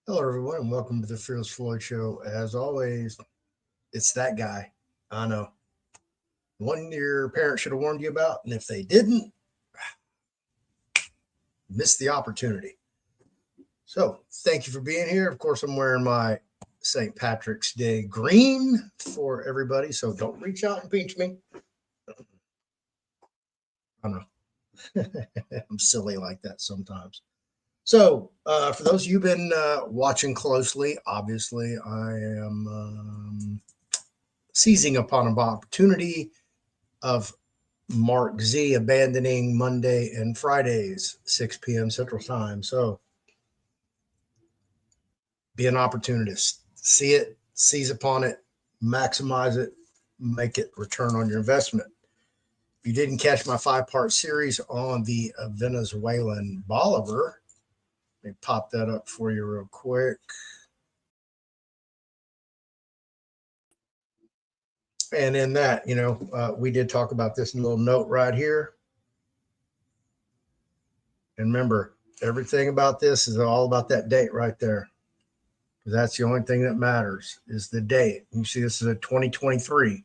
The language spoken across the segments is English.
Hello, everyone, and welcome to the Fearless Floyd Show. As always, it's that guy. I know. One your parents should have warned you about, and if they didn't, missed the opportunity. So, thank you for being here. Of course, I'm wearing my St. Patrick's Day green for everybody, so don't reach out and pinch me. I know. I'm silly like that sometimes. So, for those of you who've been watching closely, obviously, I am seizing upon an opportunity of Mark Z abandoning Monday and Fridays, 6 p.m. Central Time. So be an opportunist. See it, seize upon it, maximize it, make it return on your investment. If you didn't catch my 5-part series on the Venezuelan Bolivar, let me pop that up for you real quick. And in that, we did talk about this in a little note right here. And remember, everything about this is all about that date right there. That's the only thing that matters is the date. You see, this is a 2023.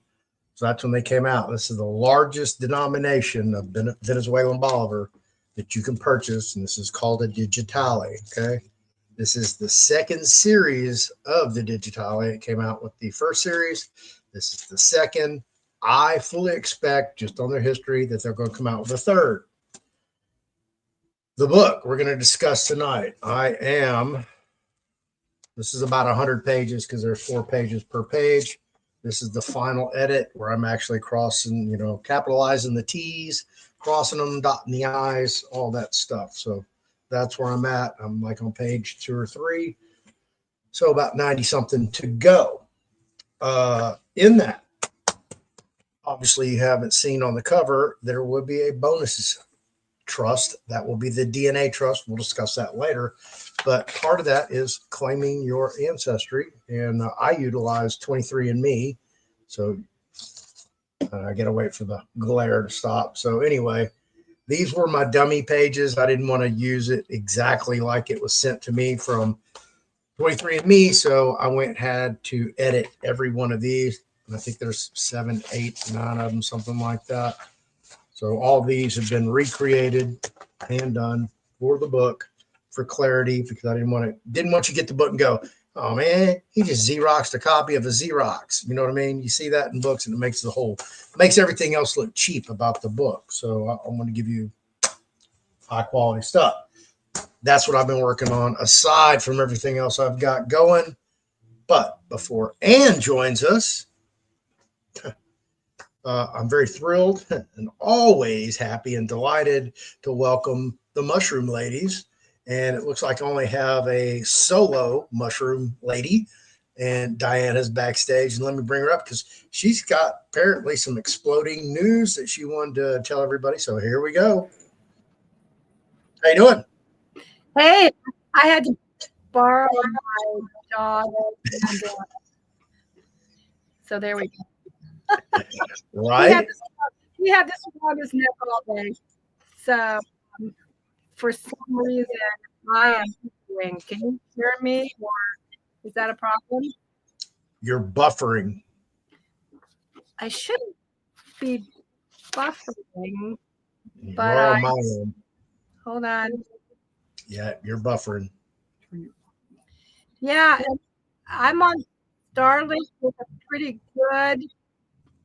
So that's when they came out. This is the largest denomination of Venezuelan Bolivar that you can purchase. And this is called a Digitale. Okay. This is the second series of the Digitale. It came out with the first series. This is the second. I fully expect, just on their history, that they're going to come out with a third. The book we're going to discuss tonight. This is about 100 pages because there's 4 pages per page. This is the final edit where I'm actually crossing, capitalizing the T's, crossing them, dotting the I's, all that stuff. So that's where I'm at. I'm like on page 2 or 3. So about 90 something to go. In that, obviously you haven't seen on the cover, there will be a bonus trust. That will be the DNA trust. We'll discuss that later. But part of that is claiming your ancestry. And I utilize 23andMe. So I got to wait for the glare to stop. So anyway, these were my dummy pages. I didn't want to use it exactly like it was sent to me from 23andMe. So I went and had to edit every one of these. And I think there's 7, 8, 9 of them, something like that. So all these have been recreated and done for the book for clarity because I didn't want you to get the book and go, oh man, he just Xeroxed a copy of a Xerox. You know what I mean? You see that in books and it makes everything else look cheap about the book. So I'm going to give you high quality stuff. That's what I've been working on aside from everything else I've got going. But before Ann joins us, I'm very thrilled and always happy and delighted to welcome the Mushroom Ladies. And it looks like I only have a solo Mushroom Lady. And Diana's backstage. And let me bring her up because she's got apparently some exploding news that she wanted to tell everybody. So here we go. How you doing? Hey, I had to borrow my dog. So there we go. Right? He had this on his neck all day. So for some reason, I am doing. Can you hear me, or is that a problem? You're buffering. I shouldn't be buffering, You but are on my end. Hold on. Yeah, you're buffering. Yeah, I'm on Starlink with a pretty good.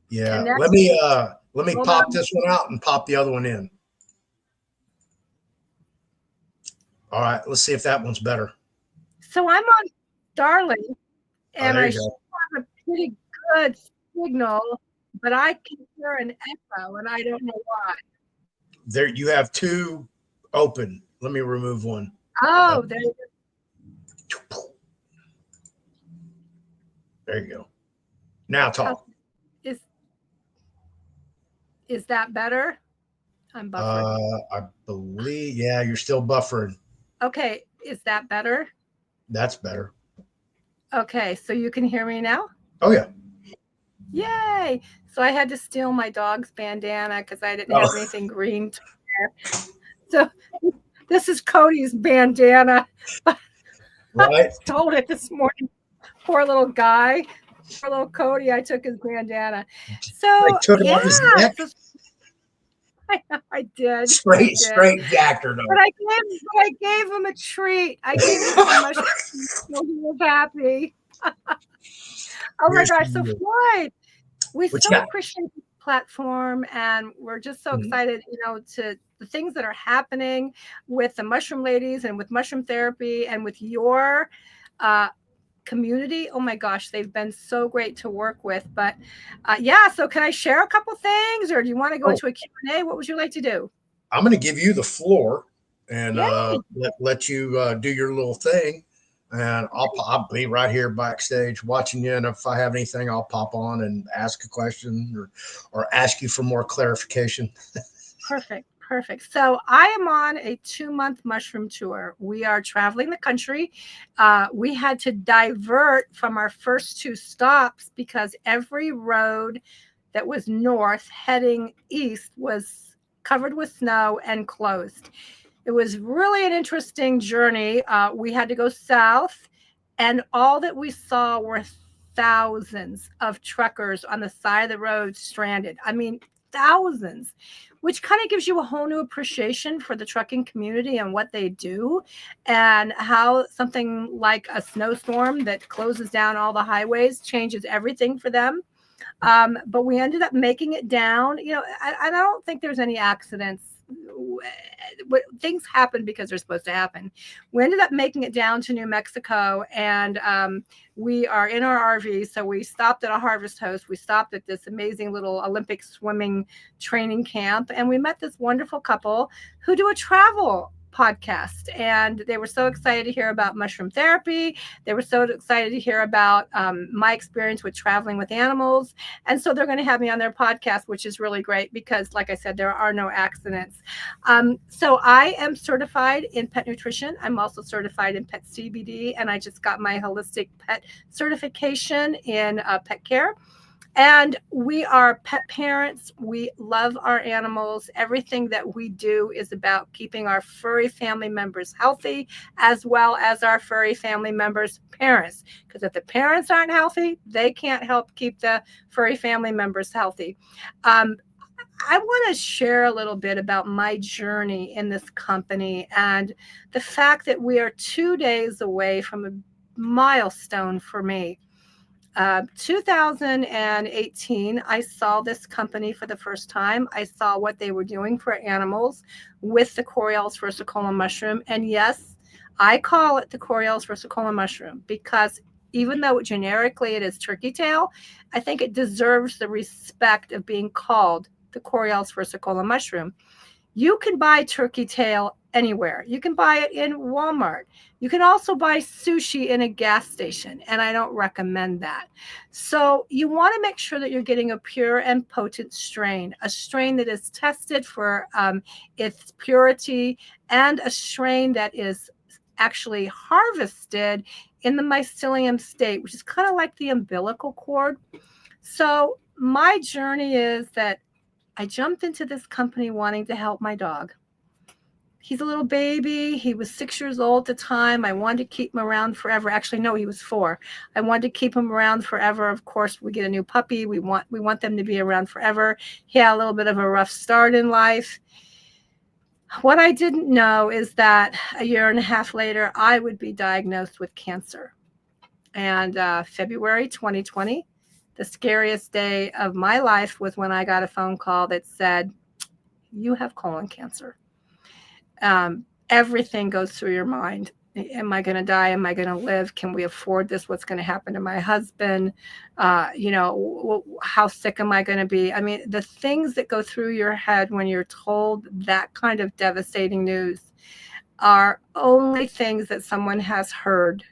Yeah, connection. let me Hold pop on. this one out and pop the other one in. All right, let's see if that one's better. So I'm on Starlink, and there I you should go. have a pretty good signal, but I can hear an echo, and I don't know why. There, you have 2 open. Let me remove one. Oh, there you go. There you go. Now talk. Is that better? I'm buffering. I believe, yeah, you're still buffering. Okay, is that better? That's better. Okay, so you can hear me now? Oh, yeah. Yay! So I had to steal my dog's bandana because I didn't have anything green to wear. So this is Cody's bandana. Right. Told it this morning. Poor little guy. Poor little Cody. I took his bandana. They So took it yeah, off his neck, so I did. I straight, did. straight Jactor But though. I gave him a treat. I gave him some mushrooms. So he was happy. Oh my Yes, gosh. So you will. Floyd, we What so you got? appreciate the platform, and we're just so Mhm. excited, to the things that are happening with the mushroom ladies and with mushroom therapy and with your uh, community. Oh my gosh, they've been so great to work with. But yeah, so can I share a couple things, or do you want to go Oh, into a Q&A? What would you like to do? I'm going to give you the floor and Yay! let you do your little thing. And I'll be right here backstage watching you. And if I have anything, I'll pop on and ask a question or ask you for more clarification. Perfect. Perfect. So I am on a 2-month mushroom tour. We are traveling the country. We had to divert from our first 2 stops because every road that was north heading east was covered with snow and closed. It was really an interesting journey. We had to go south, and all that we saw were thousands of truckers on the side of the road stranded. I mean, thousands, which kind of gives you a whole new appreciation for the trucking community and what they do, and how something like a snowstorm that closes down all the highways changes everything for them. But we ended up making it down. I don't think there's any accidents. Things happen because they're supposed to happen. We ended up making it down to New Mexico, and we are in our RV. So we stopped at a harvest host. We stopped at this amazing little Olympic swimming training camp, and we met this wonderful couple who do a travel podcast, and they were so excited to hear about mushroom therapy. They were so excited to hear about my experience with traveling with animals, and so they're going to have me on their podcast, which is really great because, like I said, there are no accidents. So I am certified in pet nutrition. I'm also certified in pet CBD, and I just got my holistic pet certification in pet care. And we are pet parents. We love our animals. Everything that we do is about keeping our furry family members healthy, as well as our furry family members' parents. Because if the parents aren't healthy, they can't help keep the furry family members healthy. I want to share a little bit about my journey in this company and the fact that we are 2 days away from a milestone for me. 2018, I saw this company for the first time. I saw what they were doing for animals with the Coriellus versicolor mushroom. And yes, I call it the Coriellus versicolor mushroom because even though generically it is turkey tail, I think it deserves the respect of being called the Coriellus versicolor mushroom. You can buy turkey tail anywhere. You can buy it in Walmart. You can also buy sushi in a gas station, and I don't recommend that. So you want to make sure that you're getting a pure and potent strain, a strain that is tested for its purity, and a strain that is actually harvested in the mycelium state, which is kind of like the umbilical cord. So my journey is that I jumped into this company wanting to help my dog. He's a little baby. He was 6 years old at the time. I wanted to keep him around forever. Actually, no, he was 4. I wanted to keep him around forever. Of course, we get a new puppy. We want them to be around forever. He had a little bit of a rough start in life. What I didn't know is that a year and a half later, I would be diagnosed with cancer. And February 2020, the scariest day of my life was when I got a phone call that said, you have colon cancer. Everything goes through your mind. Am I going to die? Am I going to live? Can we afford this? What's going to happen to my husband? How sick am I going to be? I mean, the things that go through your head when you're told that kind of devastating news are only things that someone has heard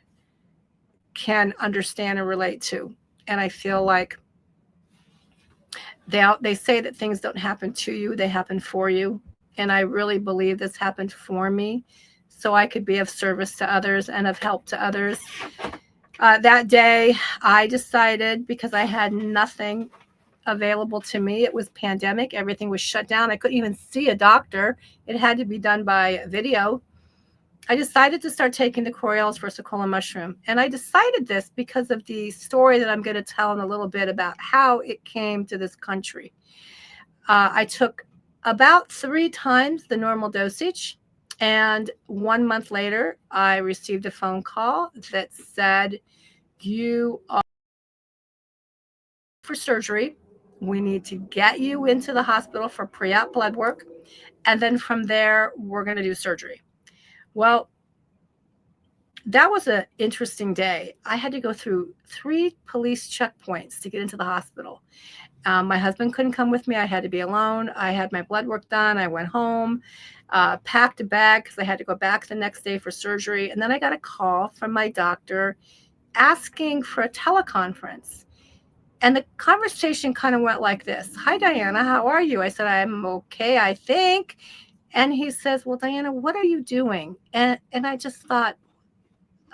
can understand and relate to. And I feel like they say that things don't happen to you, they happen for you. And I really believe this happened for me so I could be of service to others and of help to others. That day, I decided, because I had nothing available to me, it was pandemic, everything was shut down. I couldn't even see a doctor. It had to be done by video. I decided to start taking the Coriolis versicolor mushroom. And I decided this because of the story that I'm going to tell in a little bit about how it came to this country. I took about 3 times the normal dosage. And 1 month later, I received a phone call that said, you are for surgery. We need to get you into the hospital for pre-op blood work. And then from there, we're going to do surgery. Well, that was an interesting day. I had to go through 3 police checkpoints to get into the hospital. My husband couldn't come with me. I had to be alone. I had my blood work done. I went home, packed a bag because I had to go back the next day for surgery. And then I got a call from my doctor asking for a teleconference. And the conversation kind of went like this. Hi, Diana, how are you? I said, I'm okay, I think. And he says, well, Diana, what are you doing? And I just thought,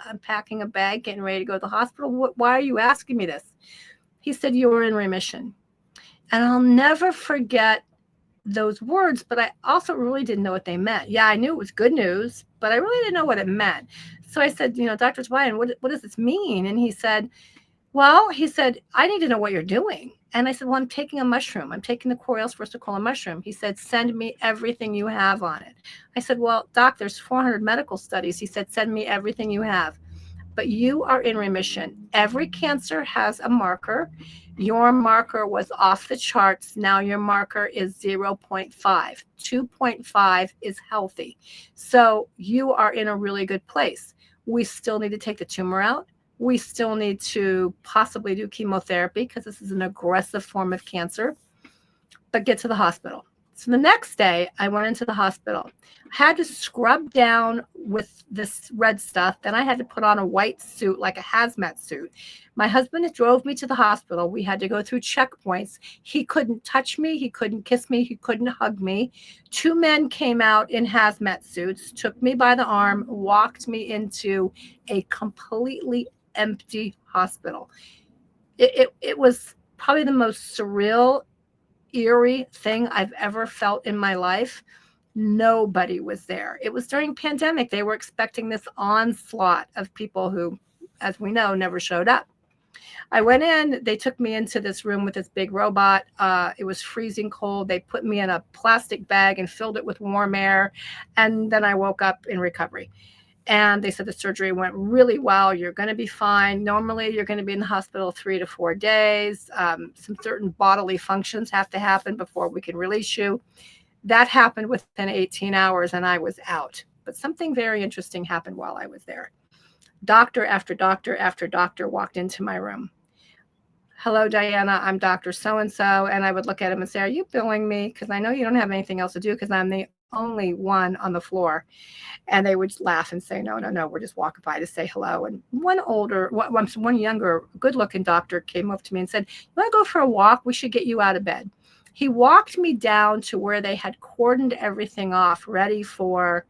I'm packing a bag, getting ready to go to the hospital. Why are you asking me this? He said, you're in remission. And I'll never forget those words, but I also really didn't know what they meant. Yeah, I knew it was good news, but I really didn't know what it meant. So I said, Dr. Twine, what does this mean? And he said, I need to know what you're doing. And I said, well, I'm taking a mushroom. I'm taking the Coriolis versicolor mushroom. He said, send me everything you have on it. I said, well, doc, there's 400 medical studies. He said, send me everything you have. But you are in remission. Every cancer has a marker. Your marker was off the charts. Now your marker is 0.5. 2.5 is healthy. So you are in a really good place. We still need to take the tumor out. We still need to possibly do chemotherapy because this is an aggressive form of cancer, but get to the hospital. So the next day I went into the hospital. I had to scrub down with this red stuff. Then I had to put on a white suit, like a hazmat suit. My husband drove me to the hospital. We had to go through checkpoints. He couldn't touch me. He couldn't kiss me. He couldn't hug me. 2 men came out in hazmat suits, took me by the arm, walked me into a completely empty hospital. It was probably the most surreal, eerie thing I've ever felt in my life. Nobody was there. It was during pandemic. They were expecting this onslaught of people who, as we know, never showed up. I went in, they took me into this room with this big robot. It was freezing cold. They put me in a plastic bag and filled it with warm air. And then I woke up in recovery. And they said the surgery went really well. You're going to be fine. Normally, you're going to be in the hospital 3 to 4 days. Some certain bodily functions have to happen before we can release you. That happened within 18 hours, and I was out. But something very interesting happened while I was there. Doctor after doctor after doctor walked into my room. Hello, Diana. I'm Dr. So-and-so. And I would look at him and say, are you billing me? Because I know you don't have anything else to do because I'm the only one on the floor. And they would laugh and say, no, we're just walking by to say hello. And one younger, good-looking doctor came up to me and said, you want to go for a walk? We should get you out of bed. He walked me down to where they had cordoned everything off, ready for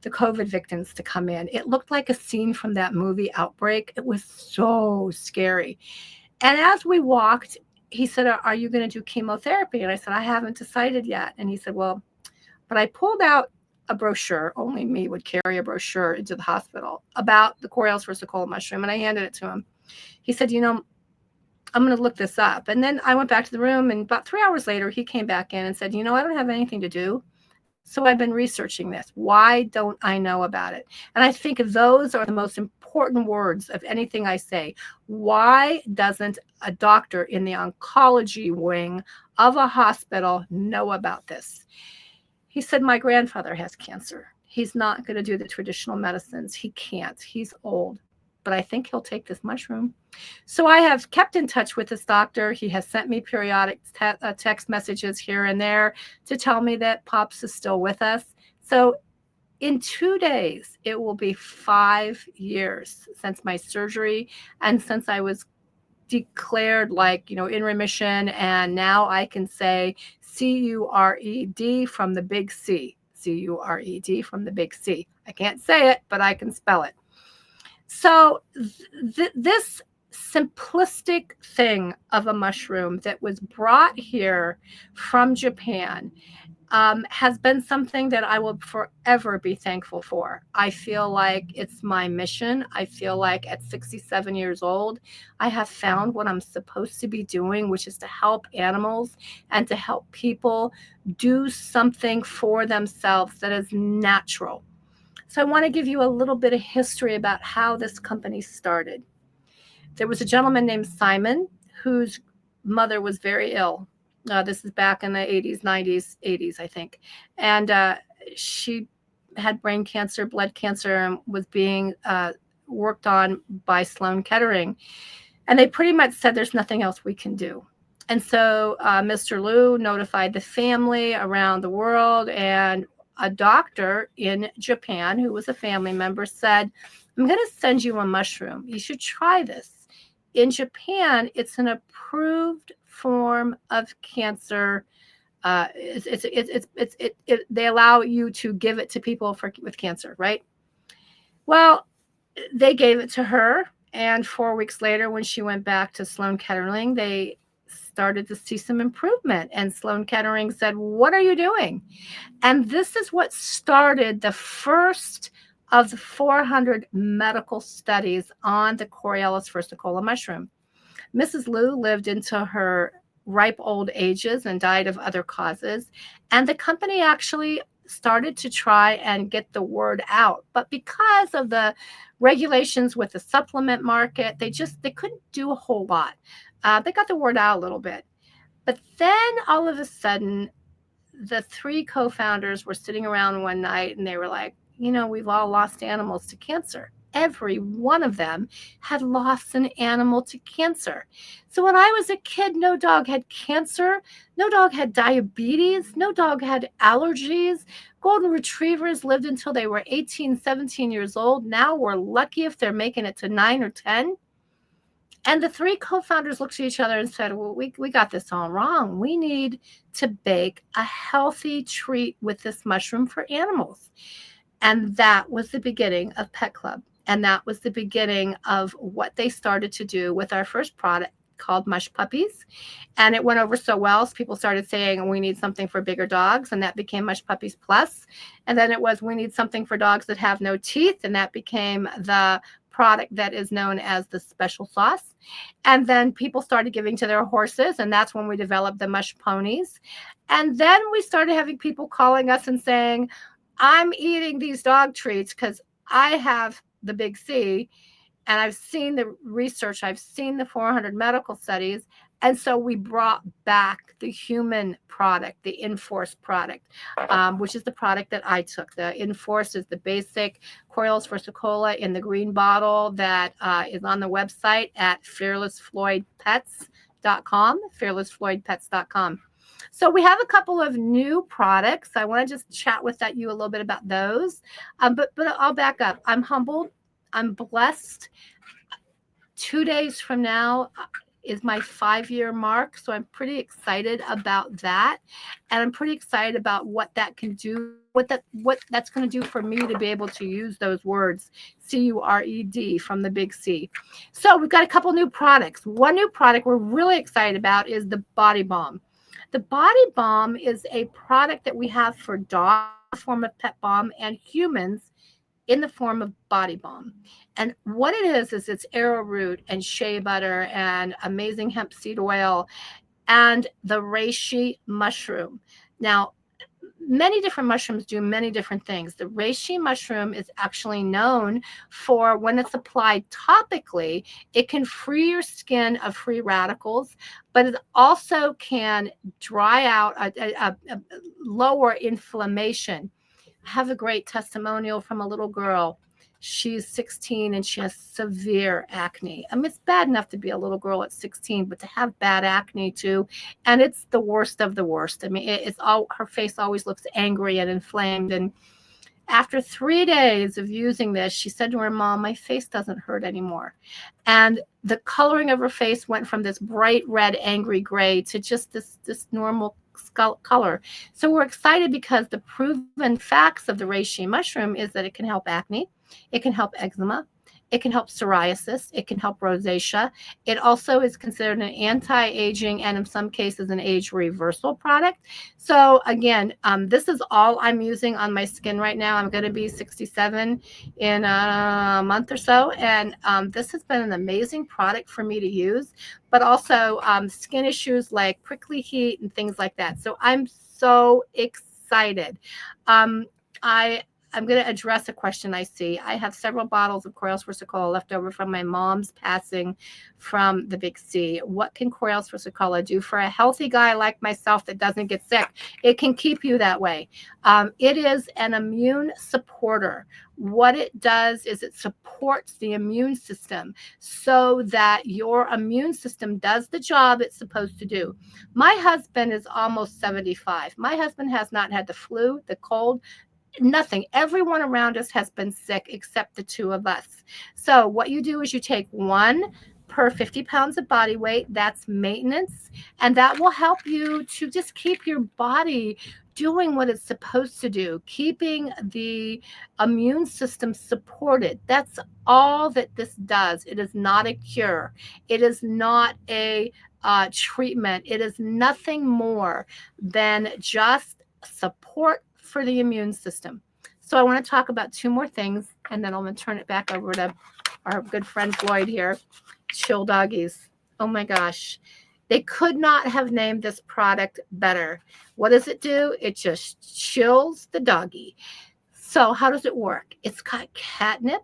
the COVID victims to come in. It looked like a scene from that movie Outbreak. It was so scary. And as we walked, he said, are you going to do chemotherapy? And I said, I haven't decided yet. And he said, well, but I pulled out a brochure. Only me would carry a brochure into the hospital about the Coriolis versicolor mushroom. And I handed it to him. He said, I'm going to look this up. And then I went back to the room, and about 3 hours later, he came back in and said, I don't have anything to do. So I've been researching this. Why don't I know about it? And I think those are the most important words of anything I say. Why doesn't a doctor in the oncology wing of a hospital know about this? He said, my grandfather has cancer. He's not going to do the traditional medicines. He can't. He's old. But I think he'll take this mushroom. So I have kept in touch with this doctor. He has sent me periodic text messages here and there to tell me that Pops is still with us. So in 2 days, it will be 5 years since my surgery and since I was declared in remission. And now I can say C-U-R-E-D from the big C. C-U-R-E-D from the big C. I can't say it, but I can spell it. So this simplistic thing of a mushroom that was brought here from Japan, has been something that I will forever be thankful for. I feel like it's my mission. I feel like at 67 years old, I have found what I'm supposed to be doing, which is to help animals and to help people do something for themselves that is natural. So I want to give you a little bit of history about how this company started. There was a gentleman named Simon whose mother was very ill. This is back in the 80s, 90s, 80s, I think. And she had brain cancer, blood cancer, and was being worked on by Sloan Kettering. And they pretty much said, there's nothing else we can do. And so Mr. Liu notified the family around the world, and a doctor in Japan who was a family member said, I'm going to send you a mushroom. You should try this. In Japan, it's an approved form of cancer. They allow you to give it to people with cancer, right? Well, they gave it to her. And 4 weeks later, when she went back to Sloan Kettering, they started to see some improvement. And Sloan Kettering said, what are you doing? And this is what started the first of the 400 medical studies on the Coriolis versicolor mushroom. Mrs. Liu lived into her ripe old ages and died of other causes. And the company actually started to try and get the word out. But because of the regulations with the supplement market, they couldn't do a whole lot. They got the word out a little bit. But then all of a sudden, the three co-founders were sitting around one night and they were like, we've all lost animals to cancer. Every one of them had lost an animal to cancer. So when I was a kid, no dog had cancer, no dog had diabetes, no dog had allergies. Golden retrievers lived until they were 18, 17 years old. Now we're lucky if they're making it to 9 or 10. And the three co-founders looked at each other and said, well, we got this all wrong. We need to bake a healthy treat with this mushroom for animals. And that was the beginning of Pet Club. And that was the beginning of what they started to do with our first product called MUSHPUPPIES. And it went over so well, so people started saying, we need something for bigger dogs. And that became MUSHPUPPIES Plus. And then it was, we need something for dogs that have no teeth. And that became the product that is known as the special sauce. And then people started giving to their horses. And that's when we developed the MUSHPONIES. And then we started having people calling us and saying, I'm eating these dog treats because I have the big C, and I've seen the research, I've seen the 400 medical studies, and so we brought back the human product, the INFORCE product, which is the product that I took. The INFORCE is the basic Coriolis versicolor in the green bottle that is on the website at fearlessfloydpets.com, fearlessfloydpets.com. So we have a couple of new products. I want to just chat with you a little bit about those. But I'll back up. I'm humbled. I'm blessed. 2 days from now is my 5-year mark. So I'm pretty excited about that. And I'm pretty excited about what that can do, what that's going to do for me to be able to use those words, CURED from the big C. So we've got a couple new products. One new product we're really excited about is the Body Balm. The Body Balm is a product that we have for dogs in the form of pet balm and humans in the form of body balm. And what it is it's arrowroot and shea butter and amazing hemp seed oil and the reishi mushroom. Now, many different mushrooms do many different things. The reishi mushroom is actually known for when it's applied topically, it can free your skin of free radicals, but it also can dry out, lower inflammation. I have a great testimonial from a little girl. She's 16 and she has severe acne. I mean, it's bad enough to be a little girl at 16, but to have bad acne too. And it's the worst of the worst. I mean, it's all, her face always looks angry and inflamed. And after 3 days of using this, she said to her mom, my face doesn't hurt anymore. And the coloring of her face went from this bright red, angry gray to just this normal color. So we're excited because the proven facts of the reishi mushroom is that it can help acne, it can help eczema, It can help psoriasis. It can help rosacea. It also is considered an anti-aging and in some cases an age reversal product. So again, this is all I'm using on my skin right now. I'm going to be 67 in a month or so. And this has been an amazing product for me to use, but also skin issues like prickly heat and things like that. So I'm so excited. I I'm going to address a question I see. I have several bottles of Coreos Versicola left over from my mom's passing from the Big C. What can Coreos Versicola do for a healthy guy like myself that doesn't get sick? It can keep you that way. It is an immune supporter. What it does is it supports the immune system so that your immune system does the job it's supposed to do. My husband is almost 75. My husband has not had the flu, the cold, nothing. Everyone around us has been sick except the two of us. So what you do is you take one per 50 pounds of body weight. That's maintenance. And that will help you to just keep your body doing what it's supposed to do, keeping the immune system supported. That's all that this does. It is not a cure. It is not a treatment. It is nothing more than just support for the immune system. So I want to talk about two more things, and then I'm going to turn it back over to our good friend Floyd here. Chill doggies. Oh my gosh. They could not have named this product better. What does it do? It just chills the doggy. So how does it work? It's got catnip.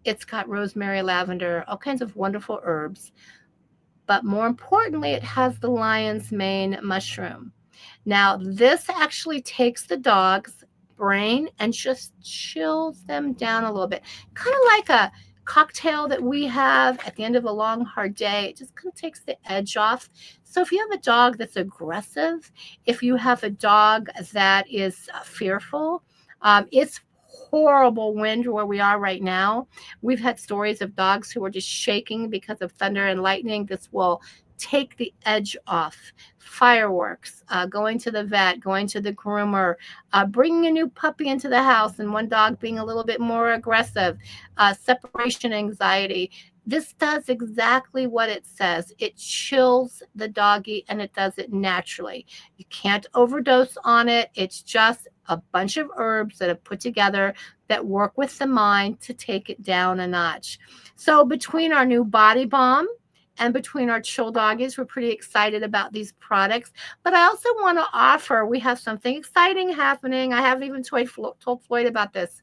It's got rosemary, lavender, all kinds of wonderful herbs. But more importantly, it has the lion's mane mushroom. Now, this actually takes the dog's brain and just chills them down a little bit, kind of like a cocktail that we have at the end of a long, hard day. It just kind of takes the edge off. So if you have a dog that's aggressive, if you have a dog that is fearful, it's horrible wind where we are right now. We've had stories of dogs who are just shaking because of thunder and lightning. This will take the edge off. Fireworks, going to the vet, going to the groomer, bringing a new puppy into the house and one dog being a little bit more aggressive, separation anxiety. This does exactly what it says. It chills the doggy and it does it naturally. You can't overdose on it. It's just a bunch of herbs that are put together that work with the mind to take it down a notch. So between our new body balm and between our chill doggies, we're pretty excited about these products. But I also want to offer, we have something exciting happening. I haven't even told Floyd about this.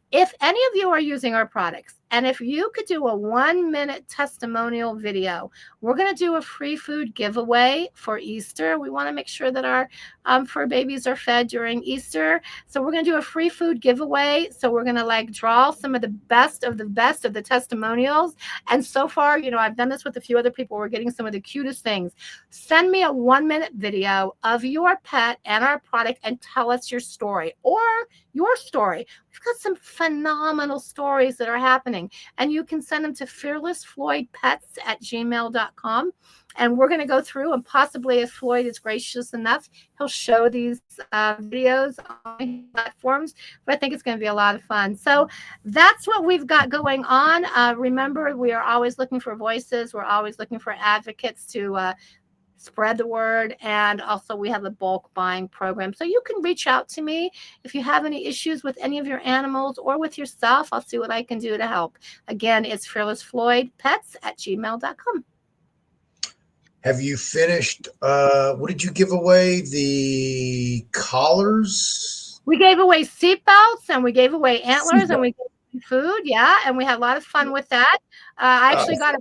If any of you are using our products, and if you could do a 1-minute testimonial video, we're going to do a free food giveaway for Easter. We want to make sure that our fur babies are fed during Easter. So we're going to do a free food giveaway. So we're going to draw some of the best of the testimonials. And so far, I've done this with a few other people. We're getting some of the cutest things. Send me a 1-minute video of your pet and our product and tell us your story or your story. We've got some phenomenal stories that are happening, and you can send them to fearlessfloydpets@gmail.com. And we're going to go through, and possibly if Floyd is gracious enough, he'll show these videos on platforms. But I think it's going to be a lot of fun. So that's what we've got going on. Remember, we are always looking for voices. We're always looking for advocates to spread the word. And also we have a bulk buying program. So you can reach out to me if you have any issues with any of your animals or with yourself. I'll see what I can do to help. Again, it's fearlessfloydpets@gmail.com. Have you finished? What did you give away? The collars? We gave away seatbelts and we gave away antlers and we gave away food. Yeah. And we had a lot of fun with that. I actually got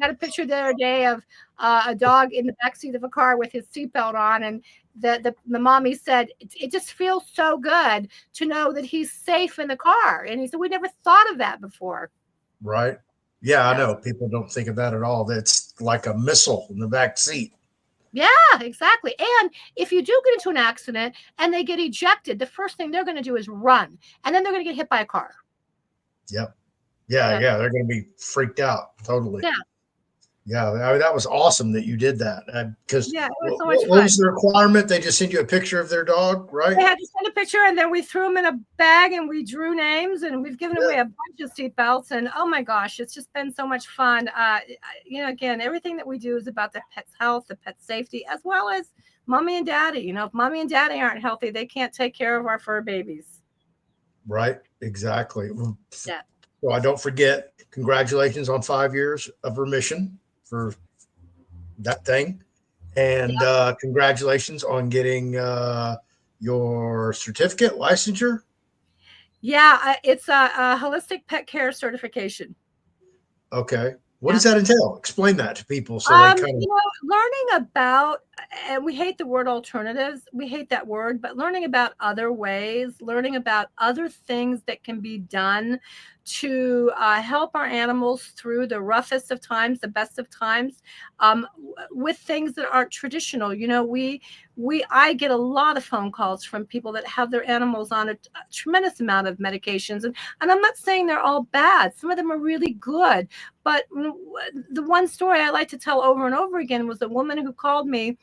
a picture the other day of a dog in the backseat of a car with his seatbelt on, and the mommy said it just feels so good to know that he's safe in the car. And he said we never thought of that before. Right. Yeah, I know. People don't think of that at all. That's like a missile in the back seat. Yeah, exactly. And if you do get into an accident and they get ejected, the first thing they're going to do is run, and then they're going to get hit by a car. Yep. Yeah. They're going to be freaked out. Totally. Yeah. Yeah, that was awesome that you did that. Because Yeah, it was what, so much what fun. was the requirement? They just send you a picture of their dog, right? They had to send a picture, and then we threw them in a bag, and we drew names, and we've given away a bunch of seatbelts. And oh my gosh, it's just been so much fun. Again, everything that we do is about the pet's health, the pet's safety, as well as mommy and daddy. If mommy and daddy aren't healthy, they can't take care of our fur babies. Right, exactly. Yeah. So I don't forget, congratulations on 5 years of remission for that thing. And congratulations on getting your certificate, licensure. Yeah, it's a holistic pet care certification. Okay. What Yeah. does that entail? Explain that to people so they kind of. Learning about, and we hate the word alternatives. We hate that word, but learning about other ways, learning about other things that can be done to help our animals through the roughest of times, the best of times, with things that aren't traditional. I get a lot of phone calls from people that have their animals on a tremendous amount of medications, and I'm not saying they're all bad. Some of them are really good. But the one story I like to tell over and over again was a woman who called me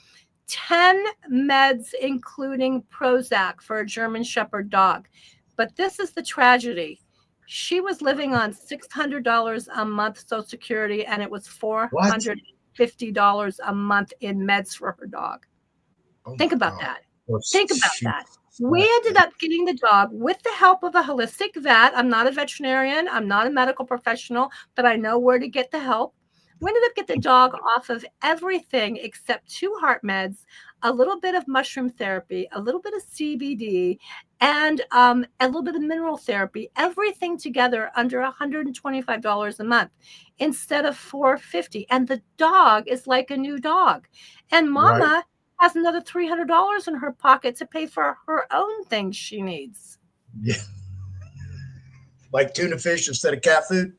10 meds, including Prozac for a German Shepherd dog. But this is the tragedy. She was living on $600 a month Social Security, and it was What? $450 a month in meds for her dog. Oh Think my about God. that. Well, Think about she, that. We ended up getting the dog with the help of a holistic vet. I'm not a veterinarian. I'm not a medical professional, but I know where to get the help. We ended up getting the dog off of everything except 2 heart meds, a little bit of mushroom therapy, a little bit of CBD, and a little bit of mineral therapy. Everything together under $125 a month instead of $450. And the dog is like a new dog. And right. Mama has another $300 in her pocket to pay for her own things she needs. Yeah. Like tuna fish instead of cat food.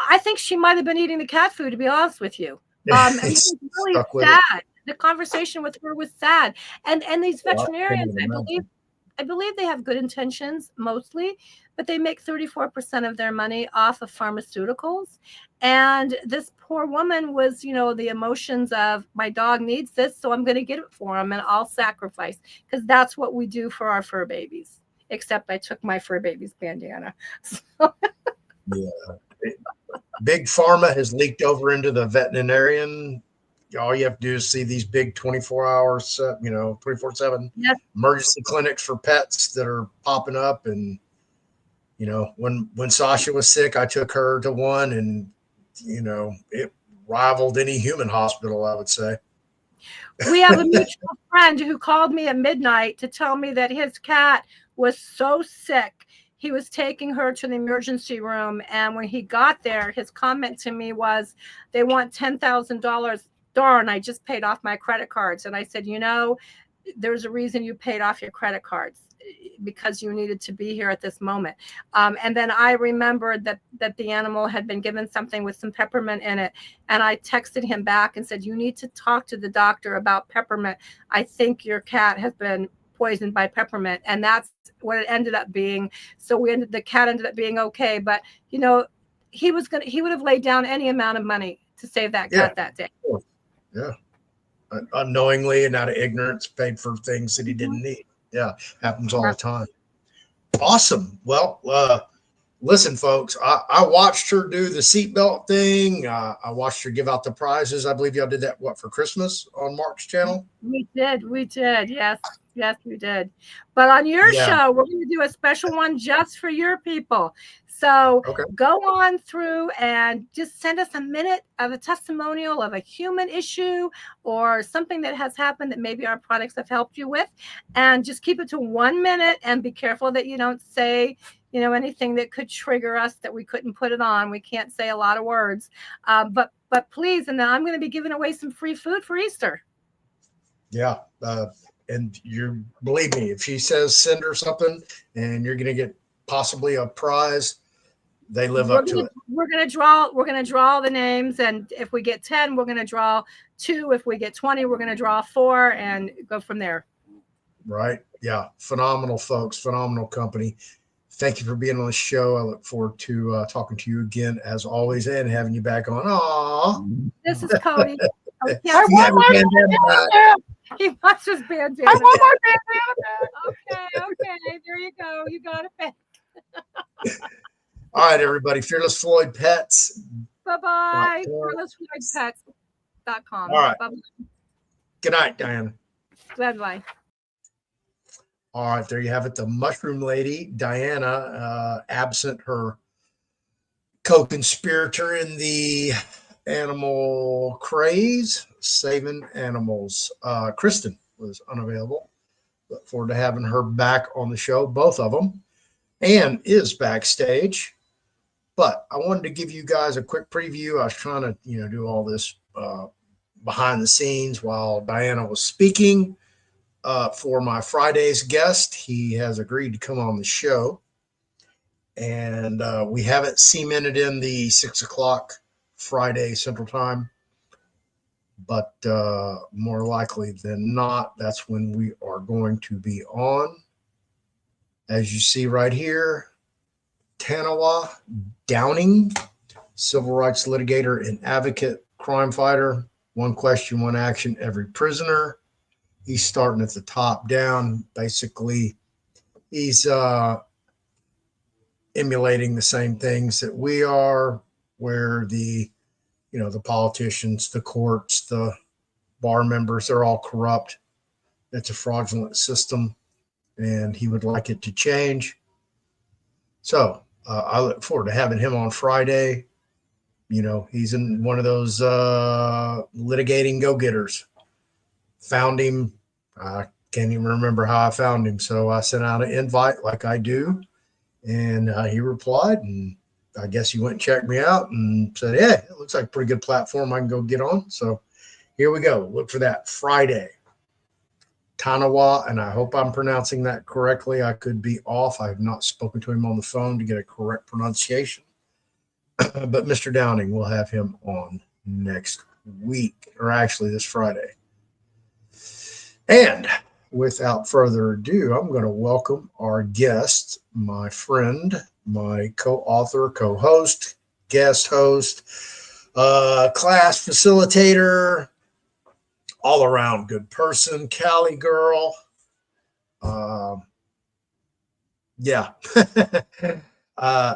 I think she might have been eating the cat food, to be honest with you. It was really Stuck with it. sad. The conversation with her was sad. And these Well, I can't veterinarians, even imagine. I believe they have good intentions mostly, but they make 34% of their money off of pharmaceuticals. And this poor woman was, the emotions of my dog needs this, so I'm going to get it for him and I'll sacrifice, because that's what we do for our fur babies. Except I took my fur baby's bandana. So, Yeah. Big pharma has leaked over into the veterinarian. All you have to do is see these big 24 hours, 24/7 yes, emergency clinics for pets that are popping up. And, when Sasha was sick, I took her to one, and, it rivaled any human hospital, I would say. we have a mutual friend who called me at midnight to tell me that his cat was so sick. He was taking her to the emergency room. And when he got there, his comment to me was, they want $10,000. Darn, I just paid off my credit cards. And I said, there's a reason you paid off your credit cards, because you needed to be here at this moment. And then I remembered that the animal had been given something with some peppermint in it. And I texted him back and said, you need to talk to the doctor about peppermint. I think your cat has been poisoned by peppermint. And that's what it ended up being. So the cat ended up being okay. But, he would have laid down any amount of money to save that Yeah. cat that day. Yeah. Unknowingly and out of ignorance, paid for things that he didn't need. Yeah. Happens all the time. Awesome. Well, listen, folks, I watched her do the seatbelt thing. I watched her give out the prizes. I believe y'all did that, for Christmas on Mark's channel? We did. Yes, we did. But on your show, we're going to do a special one just for your people. So Okay. go on through and just send us a minute of a testimonial of a human issue or something that has happened that maybe our products have helped you with. And just keep it to 1 minute, and be careful that you don't say, anything that could trigger us, that we couldn't put it on. We can't say a lot of words. But please, and then I'm going to be giving away some free food for Easter. Yeah. And you believe me, if she says send her something and you're going to get possibly a prize, they live up to it. We're gonna draw the names, and if we get 10, we're gonna draw 2. If we get 20, we're gonna draw 4 and go from there. Right. Yeah. Phenomenal, folks. Phenomenal company. thank you for being on the show. I look forward to talking to you again as always and having you back on. Aw. This is Cody. Oh, You yes. have your bandana back. He wants his bandana. I want my bandana. Okay. There you go. You got it back. All right, everybody. Fearless Floyd Pets. Bye-bye. .com. FearlessFloydPets.com. All right. Bye-bye. Good night, Diana. Bye-bye. All right, there you have it. The mushroom lady, Diana, absent her co-conspirator in the animal craze, saving animals. Kristen was unavailable. Look forward to having her back on the show, both of them. Ann is backstage. But I wanted to give you guys a quick preview. I was trying to, do all this behind the scenes while Diana was speaking. For my Friday's guest, he has agreed to come on the show. And we haven't cemented in the 6 o'clock Friday Central Time. But more likely than not, that's when we are going to be on. As you see right here, Tanawa Downing, civil rights litigator and advocate, crime fighter. One question, one action, every prisoner. He's starting at the top down. Basically, he's emulating the same things that we are, where the politicians, the courts, the bar members, they're all corrupt. It's a fraudulent system, and he would like it to change. So I look forward to having him on Friday. He's in one of those litigating go-getters. Found him. I can't even remember how I found him. So I sent out an invite like I do. And he replied. And I guess he went and checked me out and said, yeah, it looks like a pretty good platform I can go get on. So here we go. Look for that Friday. Tanawa, and I hope I'm pronouncing that correctly. I could be off. I have not spoken to him on the phone to get a correct pronunciation. But Mr. Downing, we'll have him on next week, or actually this Friday. And without further ado, I'm going to welcome our guest, my friend, my co-author, co-host, guest host, class facilitator, all around good person, Cali girl. Yeah.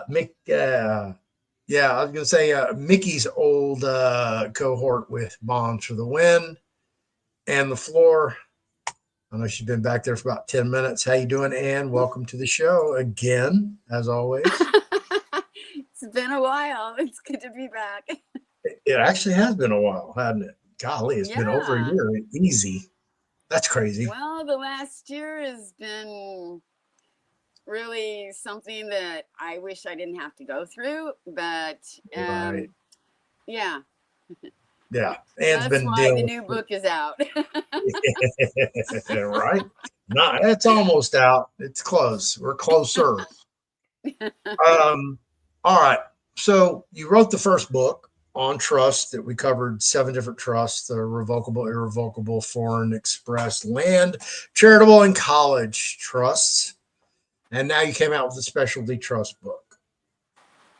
Mick, yeah, I was going to say Mickey's old cohort with Bonds for the Win and LeFlore. I know she's been back there for about 10 minutes. How you doing, Ann? Welcome to the show again, as always. It's been a while. It's good to be back. It actually has been a while, hasn't it? Golly, it's been over a Yeah. year. Easy. That's crazy. Well, the last year has been really something that I wish I didn't have to go through, but Right. yeah, Yeah. Ann's that's been why dealing the with new book is out. right? No, it's almost out. It's close. We're closer. All right. So you wrote the first book on trust that we covered 7 different trusts: the revocable, irrevocable, foreign, express, land, charitable, and college trusts. And now you came out with a specialty trust book.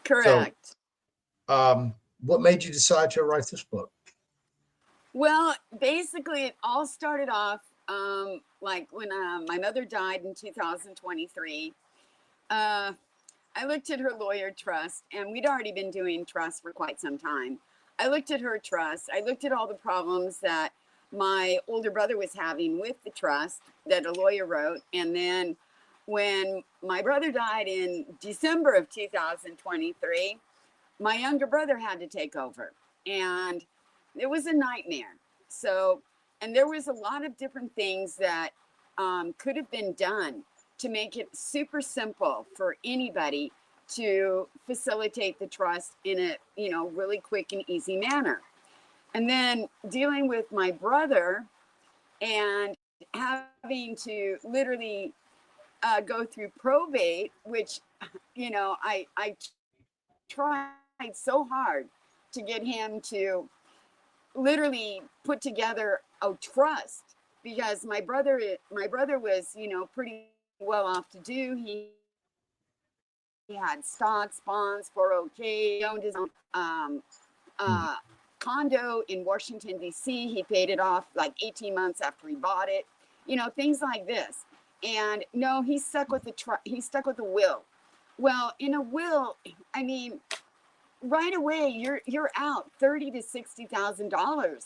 Correct. So, what made you decide to write this book? Well, basically, it all started off like when my mother died in 2023. I looked at her lawyer trust, and we'd already been doing trust for quite some time. I looked at her trust. I looked at all the problems that my older brother was having with the trust that a lawyer wrote. And then when my brother died in December of 2023, my younger brother had to take over. And it was a nightmare. So, and there was a lot of different things that could have been done to make it super simple for anybody to facilitate the trust in a really quick and easy manner. And then dealing with my brother and having to literally go through probate, which I tried so hard to get him to literally put together a trust, because my brother was pretty well off to do. He He had stocks, bonds, 401k. He owned his own condo in Washington, D.C. He paid it off like 18 months after he bought it. You know, things like this. And no, he's stuck with he's stuck with the will. Well, in a will, I mean, right away you're out $30,000 to $60,000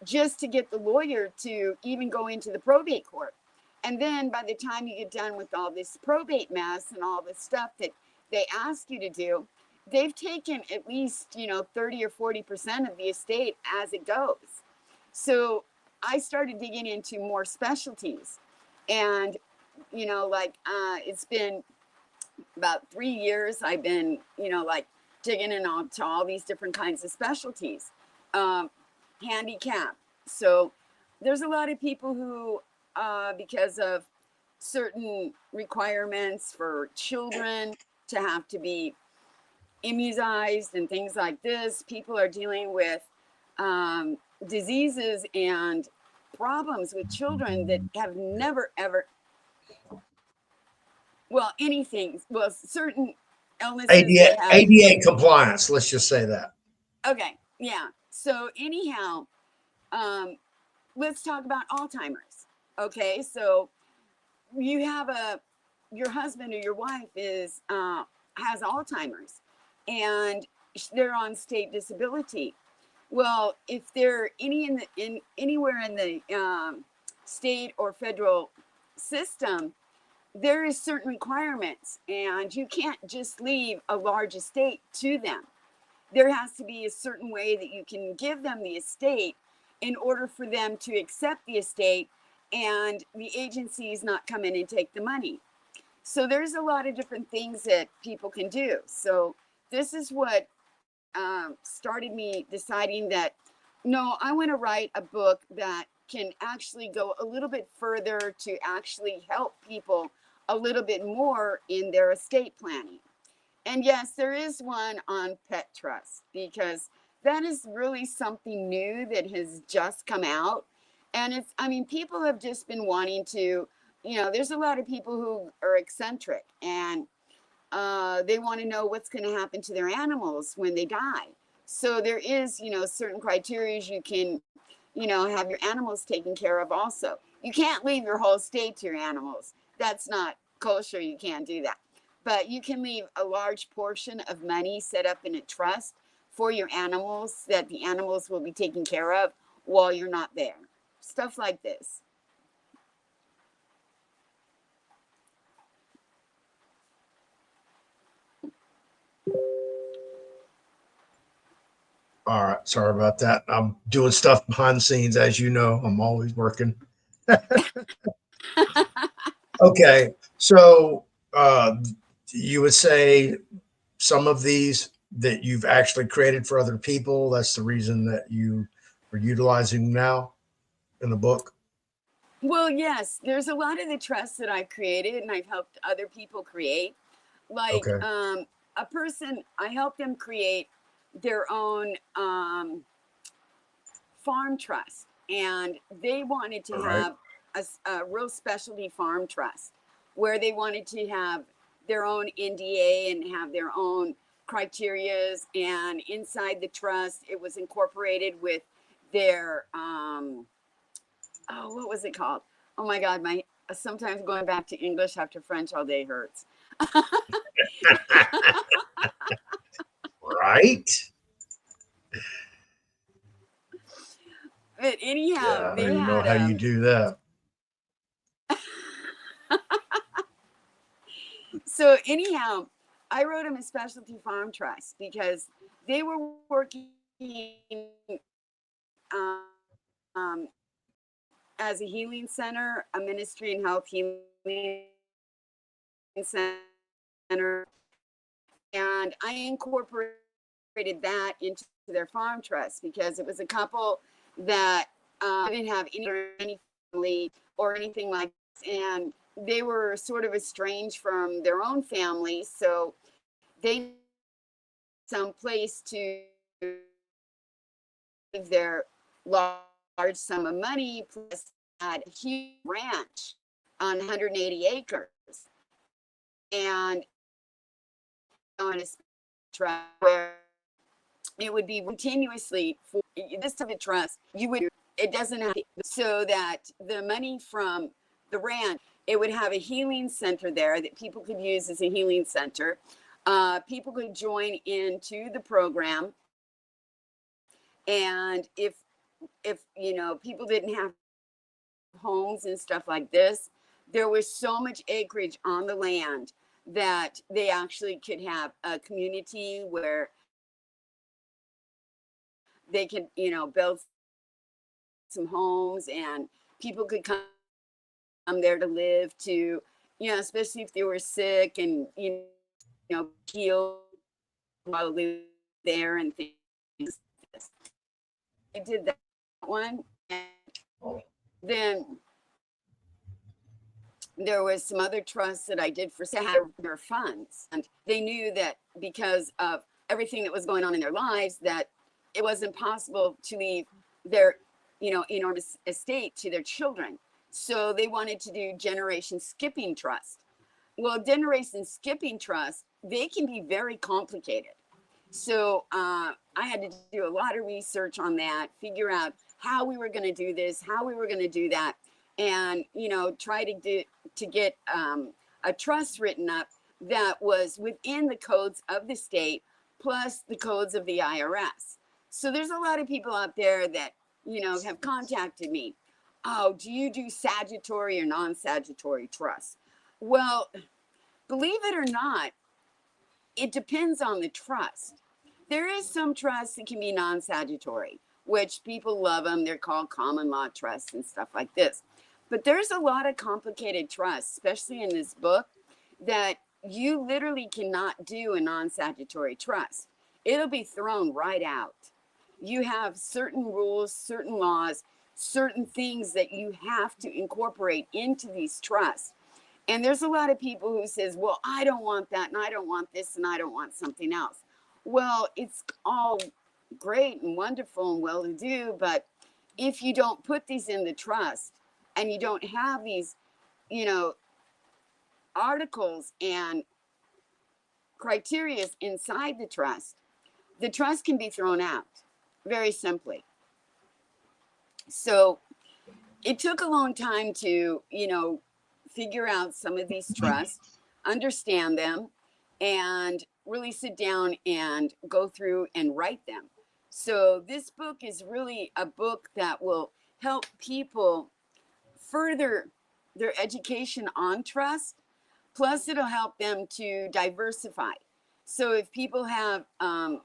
just to get the lawyer to even go into the probate court. And then by the time you get done with all this probate mess and all this stuff that they ask you to do, they've taken at least, you know, 30 or 40% of the estate as it goes. So I started digging into more specialties. And, you know, like it's been about 3 years I've been, you know, like digging into all these different kinds of specialties. Handicap. So there's a lot of people who, because of certain requirements for children to have to be immunized and things like this, people are dealing with diseases and problems with children that have never, ever, well, anything, well, certain illnesses ADA, they have. ADA compliance. Let's just say that. Okay. Yeah. So anyhow, let's talk about Alzheimer's. Okay. So you have your husband or your wife has Alzheimer's and they're on state disability. Well, if they're anywhere in the state or federal system, there is certain requirements, and you can't just leave a large estate to them. There has to be a certain way that you can give them the estate in order for them to accept the estate and the agencies not come in and take the money. So there's a lot of different things that people can do. So this is what started me deciding that, no, I want to write a book that can actually go a little bit further to actually help people a little bit more in their estate planning. And yes, there is one on pet trust because that is really something new that has just come out. And it's, I mean, people have just been wanting to, you know, there's a lot of people who are eccentric and they want to know what's going to happen to their animals when they die. So there is, you know, certain criteria you can, you know, have your animals taken care of also. You can't leave your whole estate to your animals. That's not kosher. You can't do that. But you can leave a large portion of money set up in a trust for your animals that the animals will be taken care of while you're not there. Stuff like this. All right. Sorry about that. I'm doing stuff behind the scenes. As you know, I'm always working. Okay. So you would say some of these that you've actually created for other people. That's the reason that you are utilizing now in the book. Well, yes, there's a lot of the trusts that I've created and I've helped other people create. Like Okay. a person, I helped them create their own farm trust, and they wanted to All right. have a real specialty farm trust where they wanted to have their own NDA and have their own criterias, and inside the trust it was incorporated with their oh, what was it called? Oh my God, my sometimes going back to English after French all day hurts. Right. But anyhow, Yeah. I don't they even know had how you do that. so anyhow, I wrote them a specialty farm trust because they were working um, as a healing center, a ministry and health healing center, and I incorporated that into their farm trust because it was a couple that didn't have any family or anything like this, and they were sort of estranged from their own family, so they some place to give their large sum of money, plus had a huge ranch on 180 acres. And on a trust where it would be continuously for this type of trust. You would, it doesn't have, so that the money from the ranch, it would have a healing center there that people could use as a healing center. People could join into the program. And if you know, people didn't have homes and stuff like this, there was so much acreage on the land that they actually could have a community where they could, you know, build some homes and people could come there to live, to, you know, especially if they were sick and, you know, heal while they were there and things. I did that one. And then there was some other trusts that I did for their funds. And they knew that because of everything that was going on in their lives, that it wasn't possible to leave their, you know, enormous estate to their children. So they wanted to do generation skipping trust. Well, generation skipping trust, they can be very complicated. So I had to do a lot of research on that, figure out how we were going to do this, how we were going to do that, and, you know, try to get a trust written up that was within the codes of the state plus the codes of the IRS. So there's a lot of people out there that, you know, have contacted me. Oh, do you do Sagittary or non-Sagittary trust? Well, believe it or not, it depends on the trust. There is some trusts that can be non-Sagittary, which people love them. They're called common law trusts and stuff like this. But there's a lot of complicated trusts, especially in this book, that you literally cannot do a non-Sagittary trust. It'll be thrown right out. You have certain rules, certain laws, certain things that you have to incorporate into these trusts. And there's a lot of people who says, well, I don't want that, and I don't want this, and I don't want something else. Well, it's all great and wonderful and well to do, but if you don't put these in the trust and you don't have these, you know, articles and criteria inside the trust can be thrown out very simply. So it took a long time to, you know, figure out some of these trusts, understand them, and really sit down and go through and write them. So this book is really a book that will help people further their education on trust. Plus, it'll help them to diversify. So if people have 2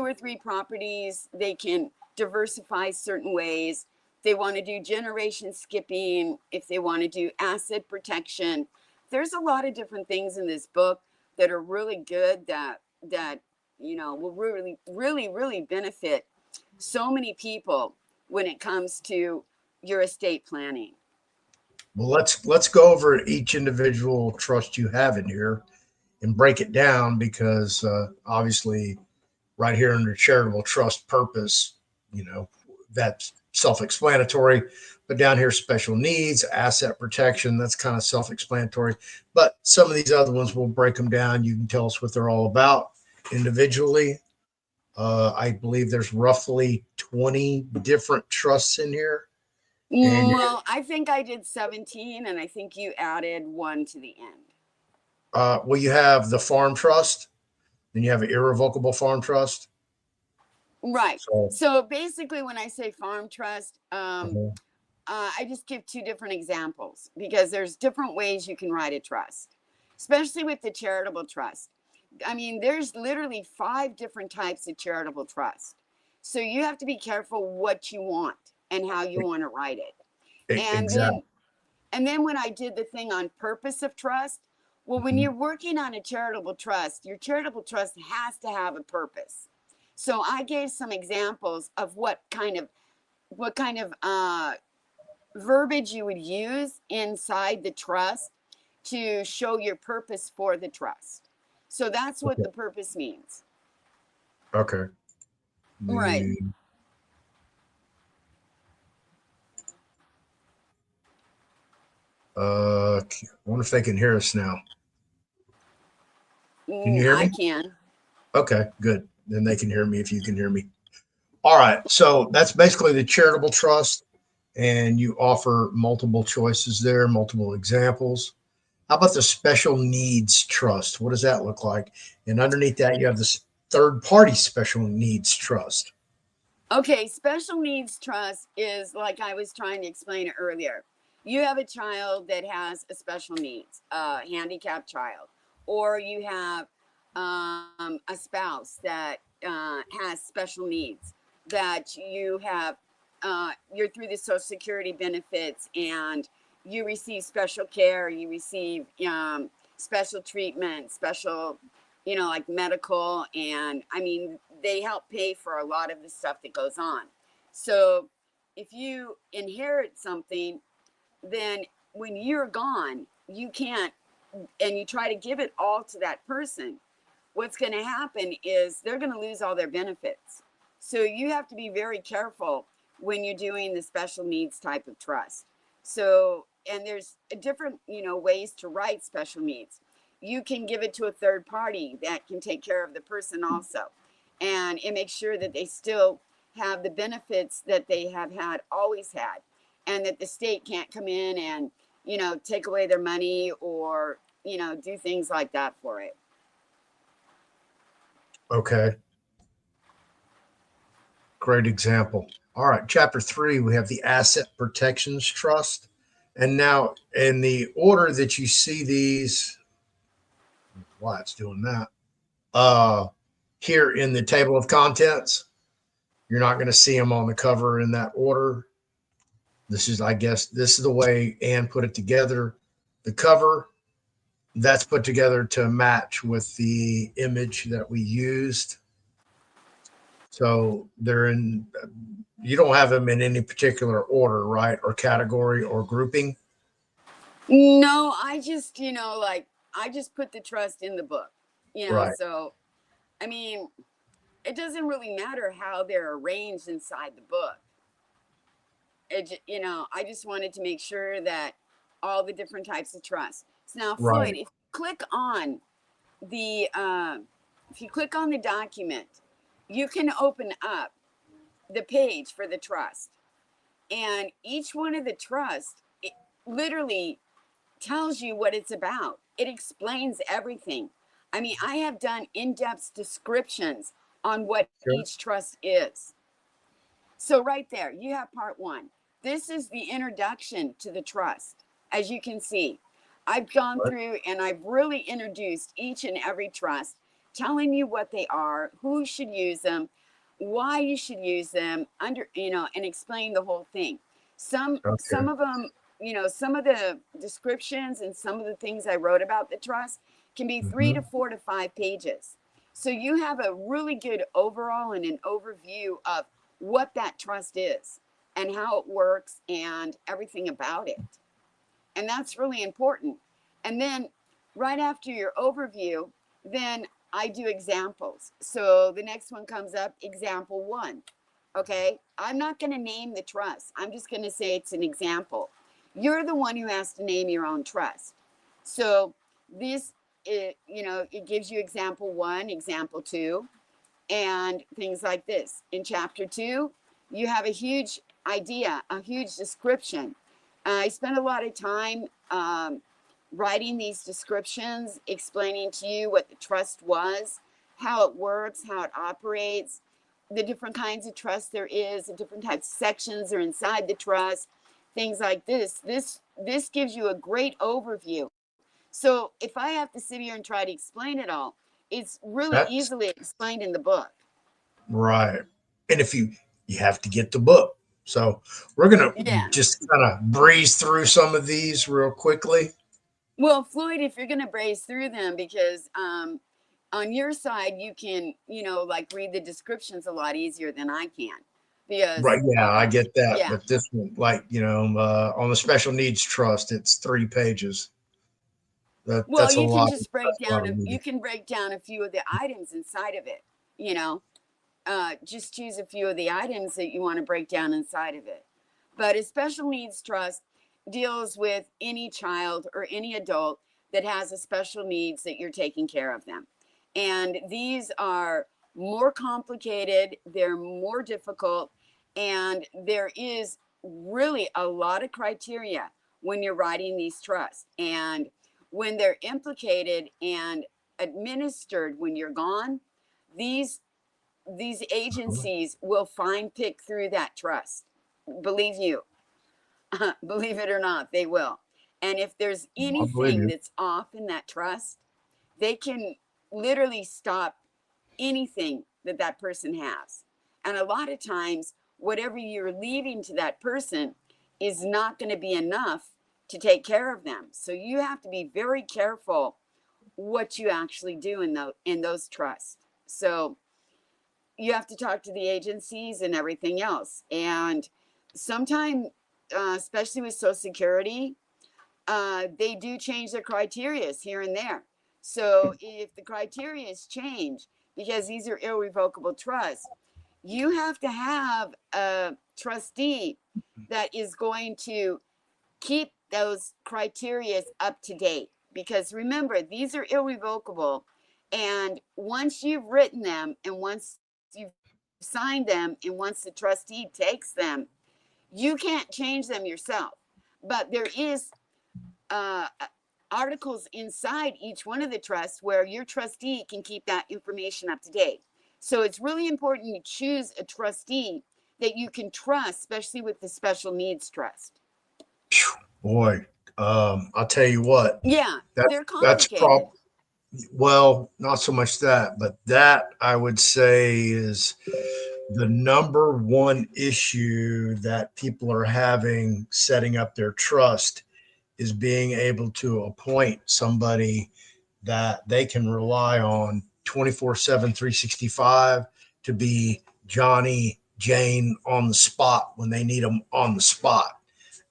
or 3 properties, they can diversify certain ways. They want to do generation skipping, if they want to do asset protection. There's a lot of different things in this book that are really good that you know will really benefit so many people when it comes to your estate planning. Well, let's go over each individual trust you have in here and break it down because obviously, right here under charitable trust purpose, you know, that's self-explanatory. But down here, special needs, asset protection, that's kind of self-explanatory. But some of these other ones, we'll break them down. You can tell us what they're all about individually. I believe there's roughly 20 different trusts in here. And Well, I think I did 17, and I think you added 1 to the end. well, you have the farm trust, then you have an irrevocable farm trust. Right. So, So basically, when I say farm trust, uh-huh. I just give 2 different examples because there's different ways you can write a trust, especially with the charitable trust. I mean, there's literally 5 different types of charitable trust. So you have to be careful what you want and how you want to write it. And Exactly. then when I did the thing on purpose of trust, well, when you're working on a charitable trust, your charitable trust has to have a purpose. So I gave some examples of what kind of verbiage you would use inside the trust to show your purpose for the trust. So that's what Okay. the purpose means. Okay. Right. The I wonder if they can hear us now. Can you hear I me? can. Okay, good. Then they can hear me if you can hear me. All right. So that's basically the charitable trust, and you offer multiple choices there, multiple examples. How about the special needs trust? What does that look like? And underneath that, you have this third party special needs trust. Okay, special needs trust is like I was trying to explain earlier. You have a child that has a special needs, a handicapped child, or you have a spouse that has special needs, that you have, you're through the Social Security benefits and you receive special care, you receive special treatment, special, like medical. And I mean, they help pay for a lot of the stuff that goes on. So if you inherit something, then when you're gone, you can't, and you try to give it all to that person, what's going to happen is they're going to lose all their benefits. So you have to be very careful when you're doing the special needs type of trust. So, and there's different, ways to write special needs. You can give it to a third party that can take care of the person also. And it makes sure that they still have the benefits that they have had, always had, and that the state can't come in and, take away their money or, do things like that for it. Okay, great example. All right, chapter 3, we have the asset protections trust. And now, in the order that you see these, why it's doing that, uh, here in the table of contents, you're not going to see them on the cover in that order. This is, I guess, this is the way Ann put it together. The cover, that's put together to match with the image that we used. So they're in, you don't have them in any particular order, right? Or category or grouping. No, I just, I just put the trust in the book, Right. so I mean, it doesn't really matter how they're arranged inside the book. I just wanted to make sure that all the different types of trust. So now, Floyd, Right. the, if you click on the document, you can open up the page for the trust. And each one of the trusts, it literally tells you what it's about. It explains everything. I mean, I have done in-depth descriptions on what Sure. each trust is. So right there, you have part 1. This is the introduction to the trust. As you can see, I've gone Right. through and I've really introduced each and every trust, telling you what they are, who should use them, why you should use them, and explain the whole thing. Some Okay. of them, some of the descriptions and some of the things I wrote about the trust can be 3 to Mhm. 4 to 5 pages. So you have a really good overall and an overview of what that trust is and how it works and everything about it. And that's really important. And then right after your overview, then I do examples. So the next one comes up, example 1. Okay, I'm not going to name the trust. I'm just going to say it's an example. You're the one who has to name your own trust. So this, it gives you example 1, example 2, and things like this. In chapter 2, you have a huge idea, a huge description. I spent a lot of time writing these descriptions, explaining to you what the trust was, how it works, how it operates, the different kinds of trust there is, the different types of sections are inside the trust, things like this. This gives you a great overview. So if I have to sit here and try to explain it all, it's really That's easily explained in the book. right. And if you have to get the book. So we're gonna Yeah. just kind of breeze through some of these real quickly. Well, Floyd, if you're going to brace through them, because on your side, you can, like read the descriptions a lot easier than I can. Right. Because, Yeah, I get that. yeah. But this one, like, on the special needs trust, it's 3 pages. Well, That's a you can lot. just That's a lot of you reading. can break down a few of the items inside of it, you know. Just choose a few of the items that you want to break down inside of it. But a special needs trust deals with any child or any adult that has a special needs that you're taking care of them. And these are more complicated, they're more difficult, and there is really a lot of criteria when you're writing these trusts. And when they're implicated and administered when you're gone, these agencies will pick through that trust. Believe you, believe it or not, they will. And if there's I believe anything you. that's off in that trust, they can literally stop anything that that person has. And a lot of times, whatever you're leaving to that person is not going to be enough to take care of them. So you have to be very careful what you actually do in those trusts. So you have to talk to the agencies and everything else. And sometimes, especially with Social Security, they do change their criteria here and there. So if the criteria is changed, because these are irrevocable trusts, you have to have a trustee that is going to keep those criteria up to date. Because remember, these are irrevocable. And once you've written them and once you've signed them and once the trustee takes them, you can't change them yourself. But there is uh, articles inside each one of the trusts where your trustee can keep that information up to date. So it's really important you choose a trustee that you can trust, especially with the special needs trust. Boy, I'll tell you what, Yeah, they're that's complicated. well, not so much that, but that I would say is the number one issue that people are having setting up their trust is being able to appoint somebody that they can rely on 24/7, 365 to be Johnny, Jane on the spot when they need them on the spot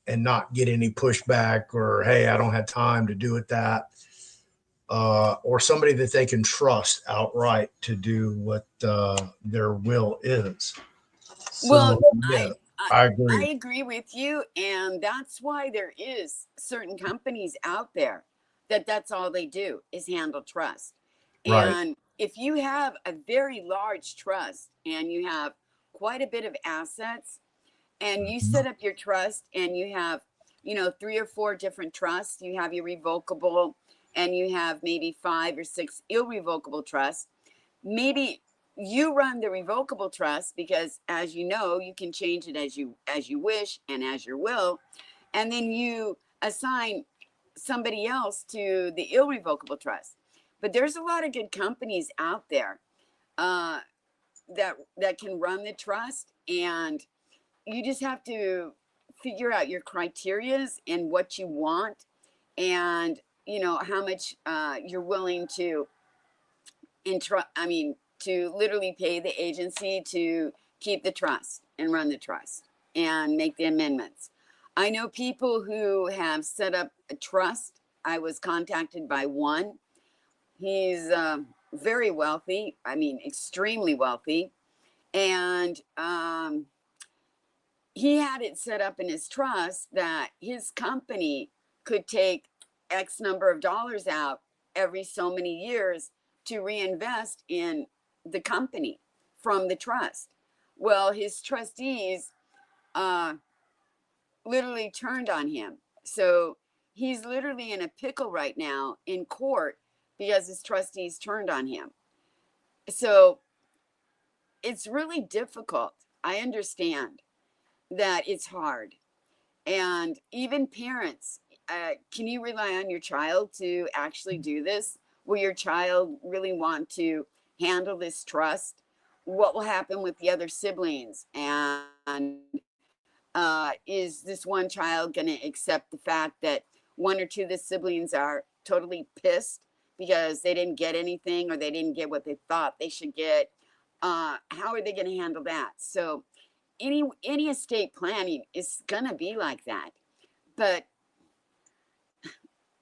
and not get any pushback or, hey, I don't have time to do it that. Or somebody that they can trust outright to do what their will is. Well, So, yeah, I I I agree. agree with you, and that's why there is certain companies out there that's all they do is handle trust. Right. And if you have a very large trust and you have quite a bit of assets and you set up your trust and you have, 3 or 4 different trusts, you have your revocable and you have maybe 5 or 6 irrevocable trusts, maybe you run the revocable trust because as you know you can change it as you wish and as your will, and then you assign somebody else to the irrevocable trust. But there's a lot of good companies out there uh, that can run the trust, and you just have to figure out your criterias and what you want, and how much you're willing to to literally pay the agency to keep the trust and run the trust and make the amendments. I know people who have set up a trust. I was contacted by one. He's very wealthy, extremely wealthy. And he had it set up in his trust that his company could take X number of dollars out every so many years to reinvest in the company from the trust. Well, his trustees uh, literally turned on him. So he's literally in a pickle right now in court because his trustees turned on him. So it's really difficult. I understand that it's hard. And even parents, can you rely on your child to actually do this? Will your child really want to handle this trust? What will happen with the other siblings? And is this one child going to accept the fact that 1 or 2 of the siblings are totally pissed because they didn't get anything or they didn't get what they thought they should get? How are they going to handle that? So any estate planning is going to be like that. But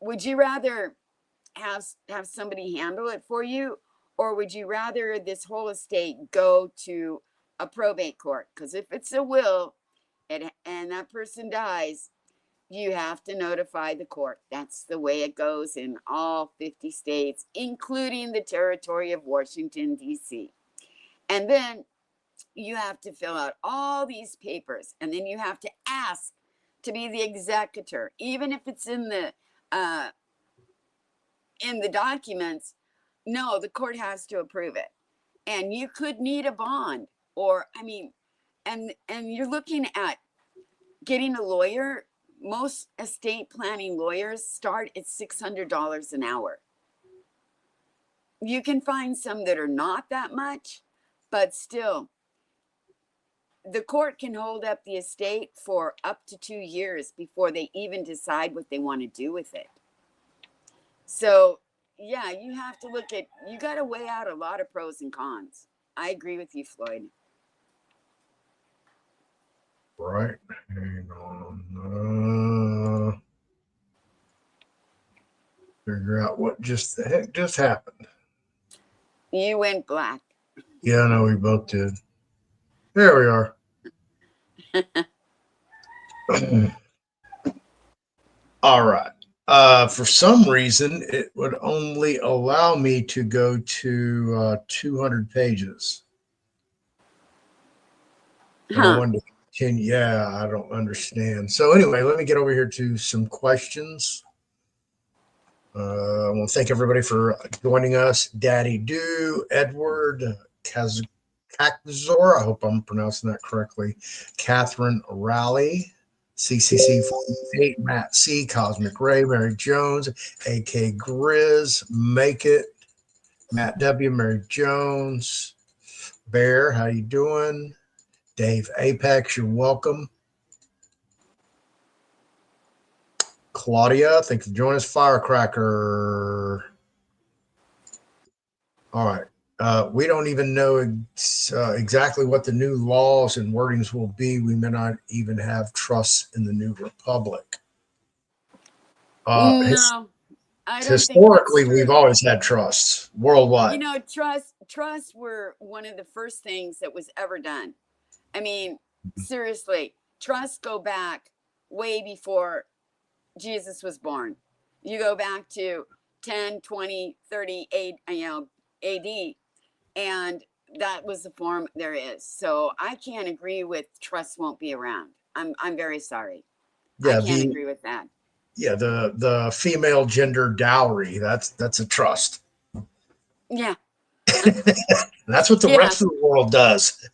would you rather have somebody handle it for you, or would you rather this whole estate go to a probate court? Because if it's a will and that person dies, you have to notify the court. That's the way it goes in all 50 states, including the territory of Washington, D.C. And then you have to fill out all these papers, and then you have to ask to be the executor, even if it's in the documents. No, the court has to approve it, and you could need a bond, or I mean, and you're looking at getting a lawyer. Most estate planning lawyers start at $600 an hour. You can find some that are not that much, but still, the court can hold up the estate for up to 2 years before they even decide what they want to do with it. So, yeah, you have to you got to weigh out a lot of pros and cons. I agree with you, Floyd. Right. Hang on. Figure out what the heck just happened. You went black. Yeah, I know we both did. There we are. All right. For some reason, it would only allow me to go to 200 pages. And I wanted to continue. Yeah, I don't understand. So anyway, let me get over here to some questions. I want to thank everybody for joining us. Daddy Do, Edward, Kakzor, I hope I'm pronouncing that correctly. Catherine Raleigh, CCC 48, Matt C, Cosmic Ray, Mary Jones, AK Grizz, Make It, Matt W, Mary Jones, Bear, how you doing? Dave Apex, you're welcome. Claudia, thanks for joining us. Firecracker. All right. We don't even know exactly what the new laws and wordings will be. We may not even have trusts in the new republic. No, I don't historically, think we've always had trusts worldwide. You know, trusts were one of the first things that was ever done. I mean, seriously, trusts go back way before Jesus was born. You go back to 10, 20, 38, AD, and that was the form there is. So I can't agree with trusts won't be around. I'm very sorry. Yeah, I can't agree with that. Yeah, the female gender dowry, that's a trust. Yeah. That's what the rest of the world does.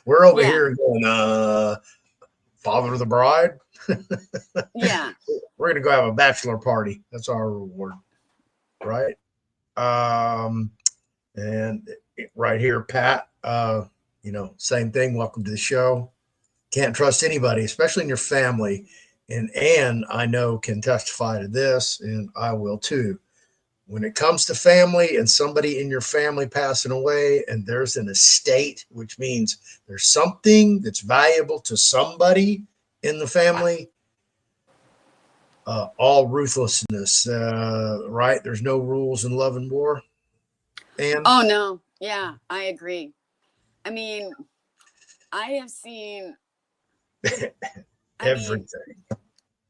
We're over here going, father of the bride. Yeah. We're going to go have a bachelor party. That's our reward. Right. And right here, Pat, same thing. Welcome to the show. Can't trust anybody, especially in your family. And Ann, I know, can testify to this, and I will too. When it comes to family and somebody in your family passing away, and there's an estate, which means there's something that's valuable to somebody in the family, all ruthlessness, right? There's no rules in love and war. And oh no, yeah, I agree. I mean, I have seen everything.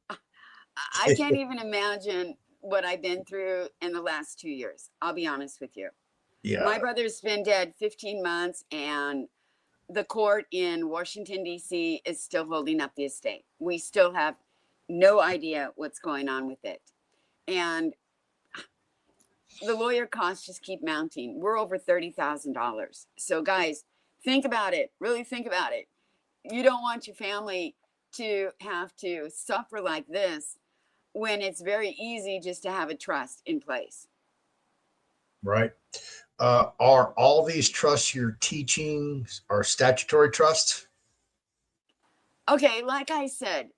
I can't even imagine what I've been through in the last 2 years. I'll be honest with you. Yeah. My brother's been dead 15 months, and the court in Washington, D.C. is still holding up the estate. We still have no idea what's going on with it. And the lawyer costs just keep mounting. We're over $30,000. So guys, think about it. Really think about it. You don't want your family to have to suffer like this when it's very easy just to have a trust in place. Right. Are all these trusts you're teaching are statutory trusts? Okay, like I said,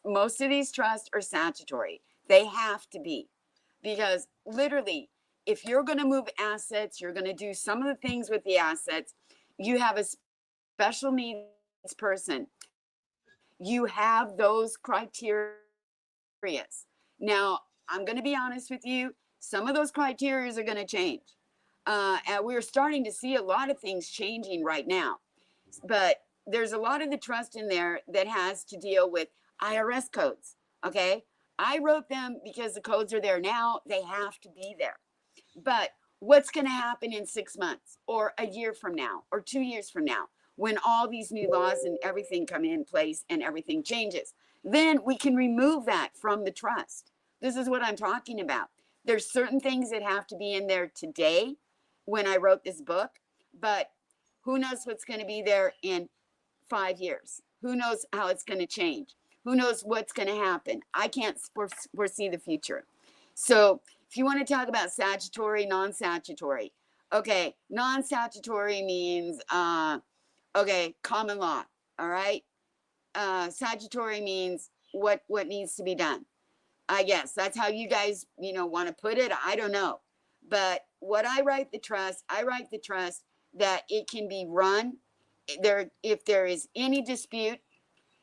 most of these trusts are statutory. They have to be, because literally, if you're going to move assets, you're going to do some of the things with the assets. You have a special needs person. You have those criteria. Now, I'm going to be honest with you. Some of those criteria are going to change. And we're starting to see a lot of things changing right now. But there's a lot of the trust in there that has to deal with IRS codes. Okay. I wrote them because the codes are there now. They have to be there. But what's going to happen in 6 months or a year from now or 2 years from now when all these new laws and everything come in place and everything changes? Then we can remove that from the trust. This is what I'm talking about. There's certain things that have to be in there today when I wrote this book, but who knows what's going to be there in 5 years? Who knows how it's going to change? Who knows what's going to happen? I can't foresee the future. So if you want to talk about statutory, non-statutory, okay, non-statutory means, okay, common law, all right? Statutory means what needs to be done. I guess that's how you guys, want to put it. I don't know. But what I write the trust that it can be run. If there is any dispute,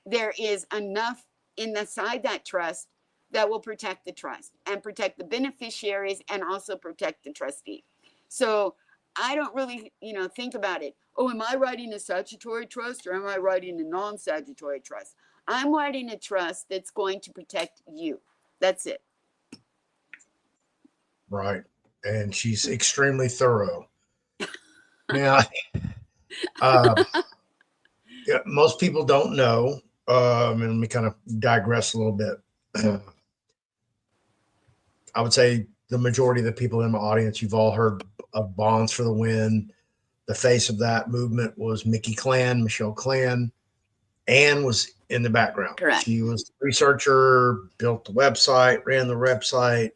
there is enough inside that trust that will protect the trust and protect the beneficiaries and also protect the trustee. So I don't really, think about it. Oh, am I writing a statutory trust or am I writing a non-statutory trust? I'm writing a trust that's going to protect you. That's it. Right. And she's extremely thorough. Now, yeah, most people don't know, and let me kind of digress a little bit. I would say the majority of the people in my audience, you've all heard of Bonds for the Win. The face of that movement was Michelle Clan. Ann was in the background. Correct. She was the researcher, built the website, ran the website,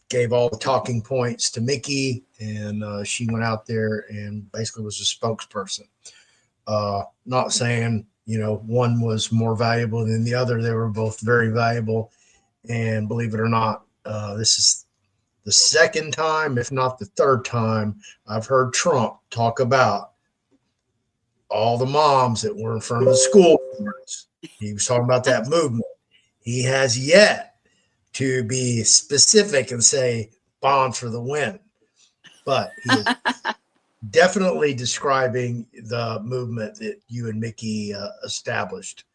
gave all the talking points to Mickey, and she went out there and basically was a spokesperson. Not saying, one was more valuable than the other. They were both very valuable. And believe it or not, this is the second time, if not the third time, I've heard Trump talk about all the moms that were in front of the school boards. He was talking about that movement. He has yet to be specific and say Bonds for the Win, but he is definitely describing the movement that you and Mickey established.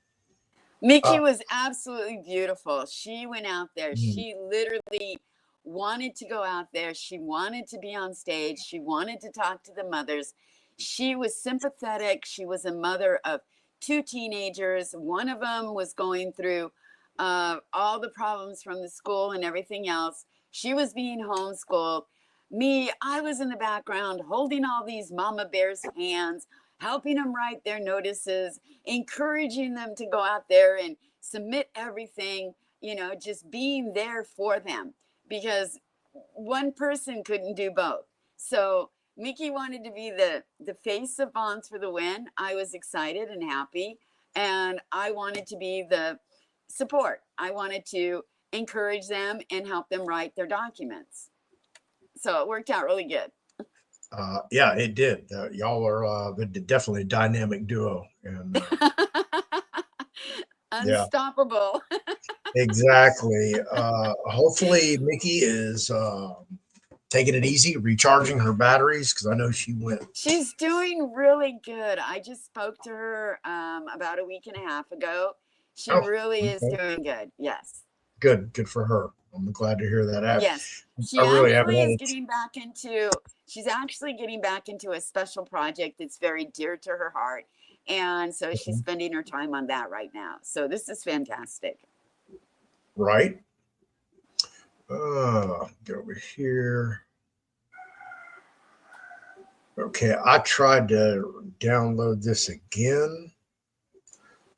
Mickey was absolutely beautiful. She went out there. Mm-hmm. She literally wanted to go out there. She wanted to be on stage. She wanted to talk to the mothers. She was sympathetic. She was a mother of 2 teenagers. One of them was going through all the problems from the school and everything else. She was being homeschooled. Me, I was in the background holding all these mama bears' hands, helping them write their notices, encouraging them to go out there and submit everything, just being there for them because one person couldn't do both. So Mickey wanted to be the face of Bonds for the Win. I was excited and happy, and I wanted to be the support. I wanted to encourage them and help them write their documents. So it worked out really good. Yeah, it did. Y'all are definitely a dynamic duo. And Unstoppable. Yeah, exactly. Hopefully Mickey is taking it easy, recharging her batteries, because I know she went. She's doing really good. I just spoke to her about a week and a half ago. She really is doing good. Yes. Good for her. I'm glad to hear that. Yes. She really is getting back into, she's actually getting back into a special project that's very dear to her heart. And so she's spending her time on that right now. So this is fantastic. Right. Go over here. Okay, I tried to download this again.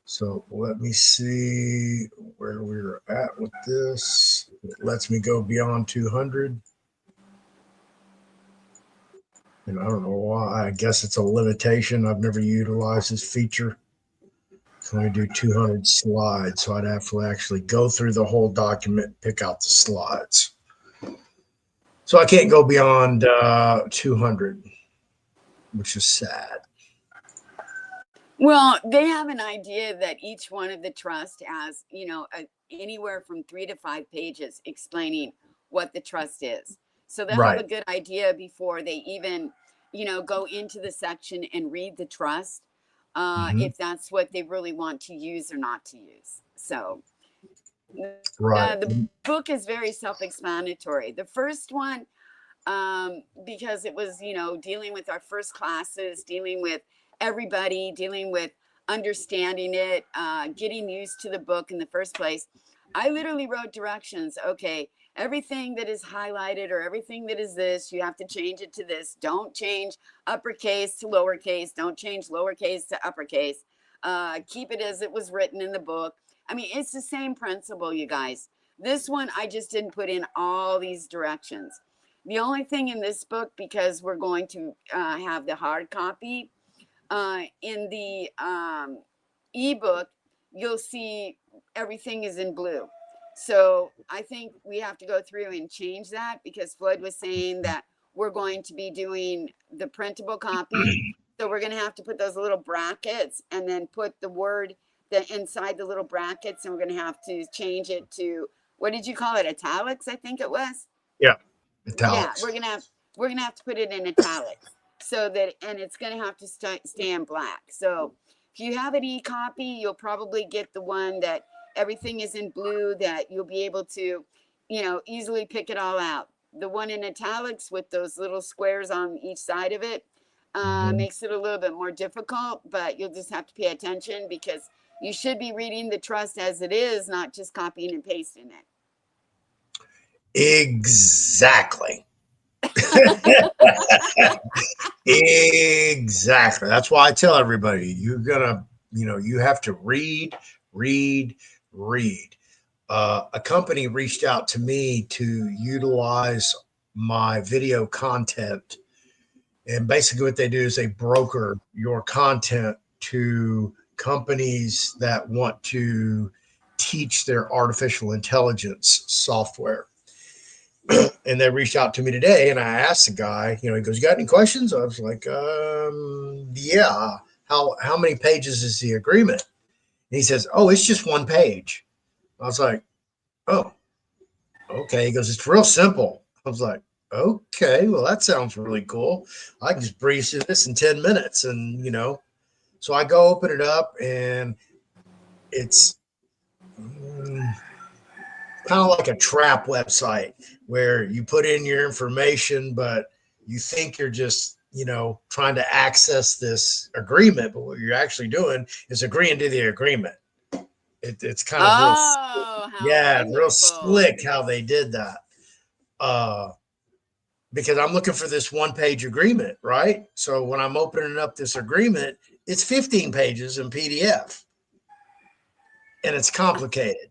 So let me see where we're at with this. It lets me go beyond 200. And I don't know why. I guess it's a limitation. I've never utilized this feature. So I do 200 slides. So I'd have to actually go through the whole document, pick out the slides. So I can't go beyond 200, which is sad. Well, they have an idea that each one of the trust has, anywhere from 3 to 5 pages explaining what the trust is. So they'll have a good idea before they even, go into the section and read the trust, if that's what they really want to use or not to use. So Right. the book is very self-explanatory. The first one, because it was, you know, dealing with our first classes, dealing with everybody, dealing with understanding it, getting used to the book in the first place. I literally wrote directions. Okay, everything that is highlighted or everything that is this, you have to change it to this. Don't change uppercase to lowercase. Don't change lowercase to uppercase. Keep it as it was written in the book. I mean, it's the same principle, you guys. This one, I just didn't put in all these directions. The only thing in this book, because we're going to have the hard copy, in the ebook, you'll see everything is in blue. So I think we have to go through and change that, because Floyd was saying that we're going to be doing the printable copy. So we're going to have to put those little brackets and then put the word that inside the little brackets. And we're going to have to change it to, what did you call it? Italics, I think it was. Yeah. Yeah, Italics. we're gonna have to put it in italics, so that, and it's gonna have to stay in black. So if you have an e-copy, you'll probably get the one that everything is in blue, that you'll be able to, you know, easily pick it all out. The one in italics with those little squares on each side of it makes it a little bit more difficult, but you'll just have to pay attention, because you should be reading the trust as it is, not just copying and pasting it. Exactly. Exactly. That's why I tell everybody, you're gonna, you know, you have to read, read, read. A company reached out to me to utilize my video content, and basically what they do is they broker your content to companies that want to teach their artificial intelligence software. And they reached out to me today, and I asked the guy, you know, he goes, "You got any questions?" I was like, yeah. How many pages is the agreement? And he says, "Oh, it's just one page." I was like, "Oh, okay." He goes, "It's real simple." I was like, "Okay, well, that sounds really cool. I can just breeze through this in 10 minutes." And, you know, so I go open it up, and it's kind of like a trap website where you put in your information, but you think you're just, you know, trying to access this agreement, but what you're actually doing is agreeing to the agreement. It's kind of real, Oh, how yeah, real wonderful. slick how they did that. Uh, because I'm looking for this one page agreement, right? So when I'm opening up this agreement, it's 15 pages in PDF, and it's complicated,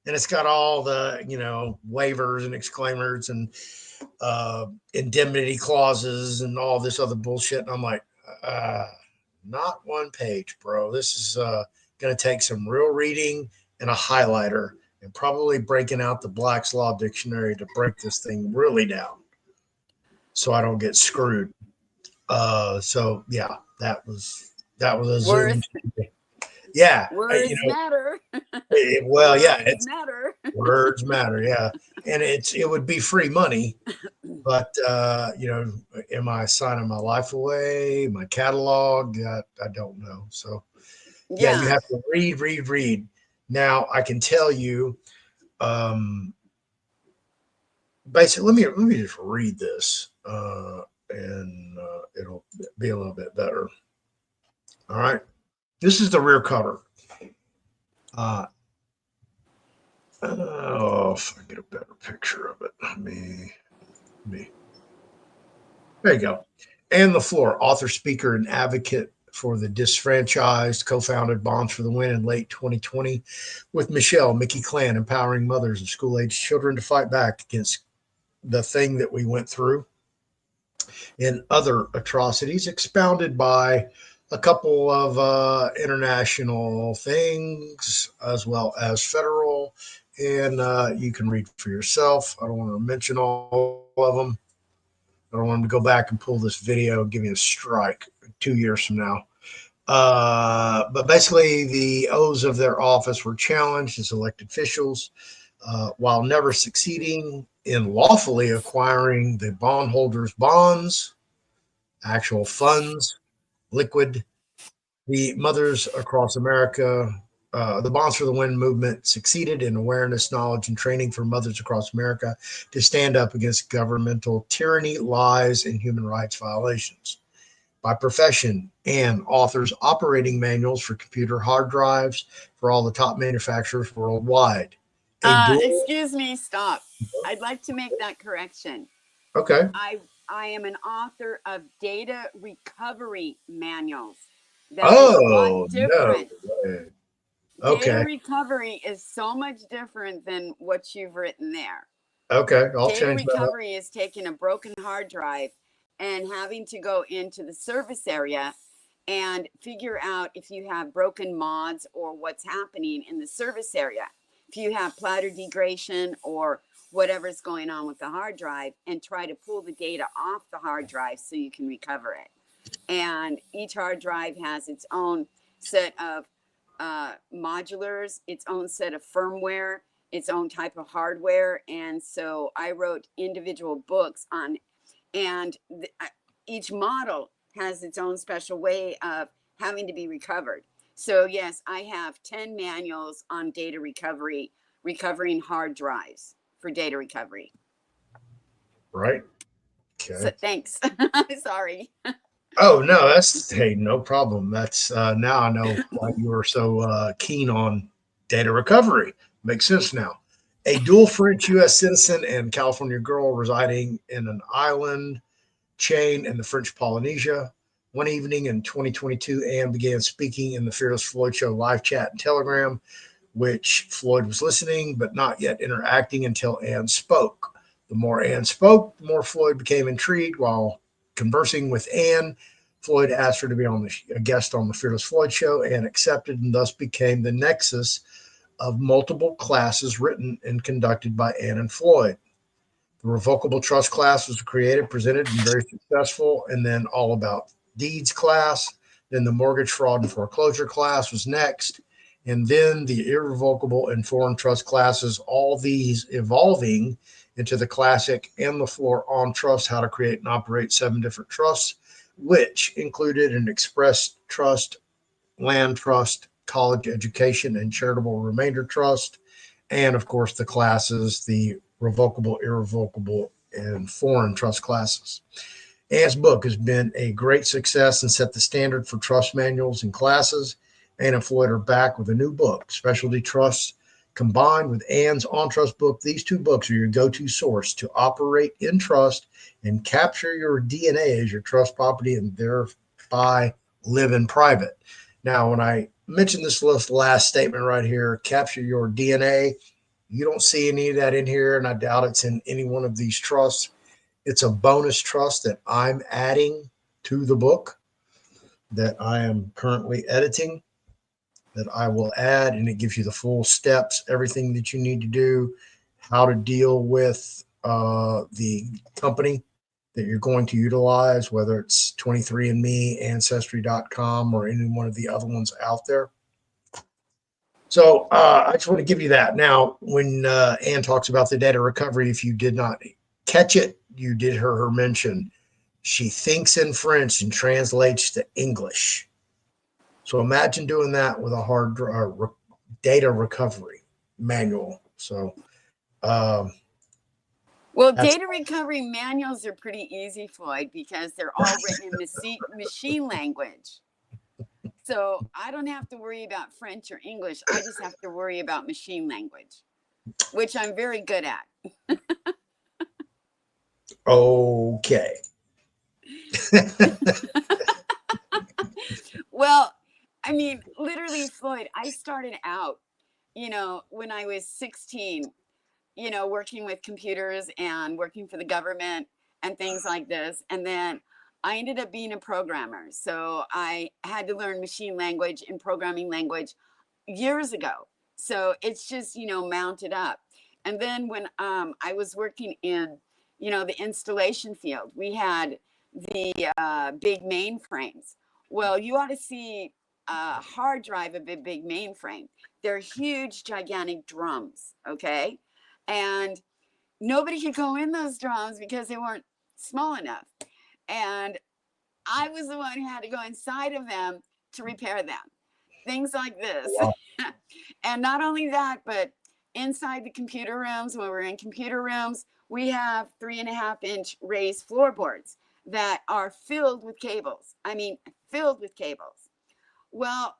and it's got all the, you know, waivers and exclaimers and indemnity clauses and all this other bullshit. And I'm like, uh, not one page, bro. This is going to take some real reading and a highlighter, and probably breaking out the Black's Law Dictionary to break this thing really down so I don't get screwed. So yeah, that was a Zoom. Words, Yeah, you words know, matter. well, yeah, Words it's matter. words matter. Yeah, and it would be free money. But you know, am I signing my life away? My catalog? I don't know. So yeah, you Yeah. have to read, read, read. Now I can tell you, um, basically. Let me just read this, and it'll be a little bit better. All right, this is the rear cover. Uh, oh, if I get a better picture of it, me. There you go. Ann and LeFlore, author, speaker, and advocate for the disfranchised, co-founded Bonds for the Win in late 2020 with Michelle, Mickey Clan, empowering mothers of school-age children to fight back against the thing that we went through and other atrocities, expounded by a couple of international things as well as federal. And you can read for yourself. I don't want to mention all of them. I don't want them to go back and pull this video and give me a strike 2 years from now. But basically, the oaths of their office were challenged as elected officials while never succeeding in lawfully acquiring the bondholders' bonds, actual funds, liquid. The mothers across America the Bonds for the Win movement succeeded in awareness, knowledge, and training for mothers across America to stand up against governmental tyranny, lies, and human rights violations. By profession, and authors operating manuals for computer hard drives for all the top manufacturers worldwide. Excuse me, stop. I'd like to make that correction. Okay. I am an author of data recovery manuals. That is a lot different. No. Okay. Data recovery is so much different than what you've written there. Okay, I'll data change recovery is taking a broken hard drive and having to go into the service area and figure out if you have broken mods or what's happening in the service area. If you have platter degradation or whatever's going on with the hard drive, and try to pull the data off the hard drive so you can recover it. And each hard drive has its own set of modulars, its own set of firmware, its own type of hardware. And so I wrote individual books on, and each model has its own special way of having to be recovered. So yes, I have 10 manuals on data recovery, recovering hard drives for data recovery. Right. Okay. So thanks. Sorry. Oh no, hey, no problem. That's now I know why you were so keen on data recovery. Makes sense now. A dual French U.S. citizen and California girl residing in an island chain in the French Polynesia. One evening in 2022, Ann began speaking in the Fearless Floyd Show live chat and Telegram, which Floyd was listening but not yet interacting until Ann spoke. The more Ann spoke, the more Floyd became intrigued. While conversing with Ann, Floyd asked her to be a guest on the Fearless Floyd Show and accepted, and thus became the nexus of multiple classes written and conducted by Ann and Floyd. The revocable trust class was created, presented, and very successful, and then all about deeds class. Then the mortgage fraud and foreclosure class was next, and then the irrevocable and foreign trust classes, all these evolving into the classic Ann LeFlore on trust, how to create and operate 7 different trusts, which included an express trust, land trust, college education, and charitable remainder trust. And of course, the classes, the revocable, irrevocable, and foreign trust classes. Ann's book has been a great success and set the standard for trust manuals and classes. Ann and Floyd are back with a new book, Specialty Trusts. Combined with Ann's On Trust book, these 2 books are your go-to source to operate in trust and capture your DNA as your trust property and thereby live in private. Now, when I mentioned this last statement right here, capture your DNA, you don't see any of that in here, and I doubt it's in any one of these trusts. It's a bonus trust that I'm adding to the book that I am currently editing, that I will add, and it gives you the full steps, everything that you need to do, how to deal with the company that you're going to utilize, whether it's 23andMe, Ancestry.com, or any one of the other ones out there. So I just want to give you that. Now, when Ann talks about the data recovery, if you did not catch it, you did hear her mention she thinks in French and translates to English. So imagine doing that with a hard data recovery manual. So, well, data recovery manuals are pretty easy, Floyd, because they're all written in machine language. So I don't have to worry about French or English. I just have to worry about machine language, which I'm very good at. Okay. Well, I mean, literally, Floyd, I started out, when I was 16, working with computers and working for the government and things like this. And then I ended up being a programmer. So I had to learn machine language and programming language years ago. So it's just, mounted up. And then when I was working in, the installation field, we had the big mainframes. Well, you ought to see a hard drive of a big mainframe. They're huge, gigantic drums, okay? And nobody could go in those drums because they weren't small enough. And I was the one who had to go inside of them to repair them. things like this. Wow. And not only that, but inside the computer rooms, when we're in computer rooms, we have 3.5-inch raised floorboards that are filled with cables. I mean, filled with cables. Well,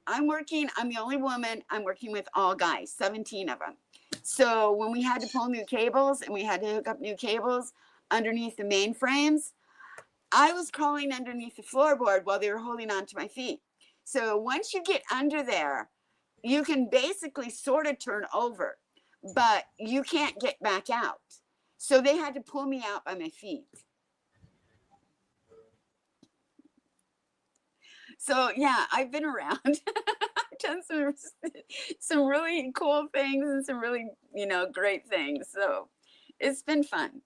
I'm the only woman, I'm working with all guys, 17 of them. So when we had to pull new cables and we had to hook up new cables underneath the main frames, I was crawling underneath the floorboard while they were holding on to my feet. So once you get under there, you can basically sort of turn over, but you can't get back out. So they had to pull me out by my feet. So yeah, I've been around. I've done some really cool things and some really, great things. So it's been fun.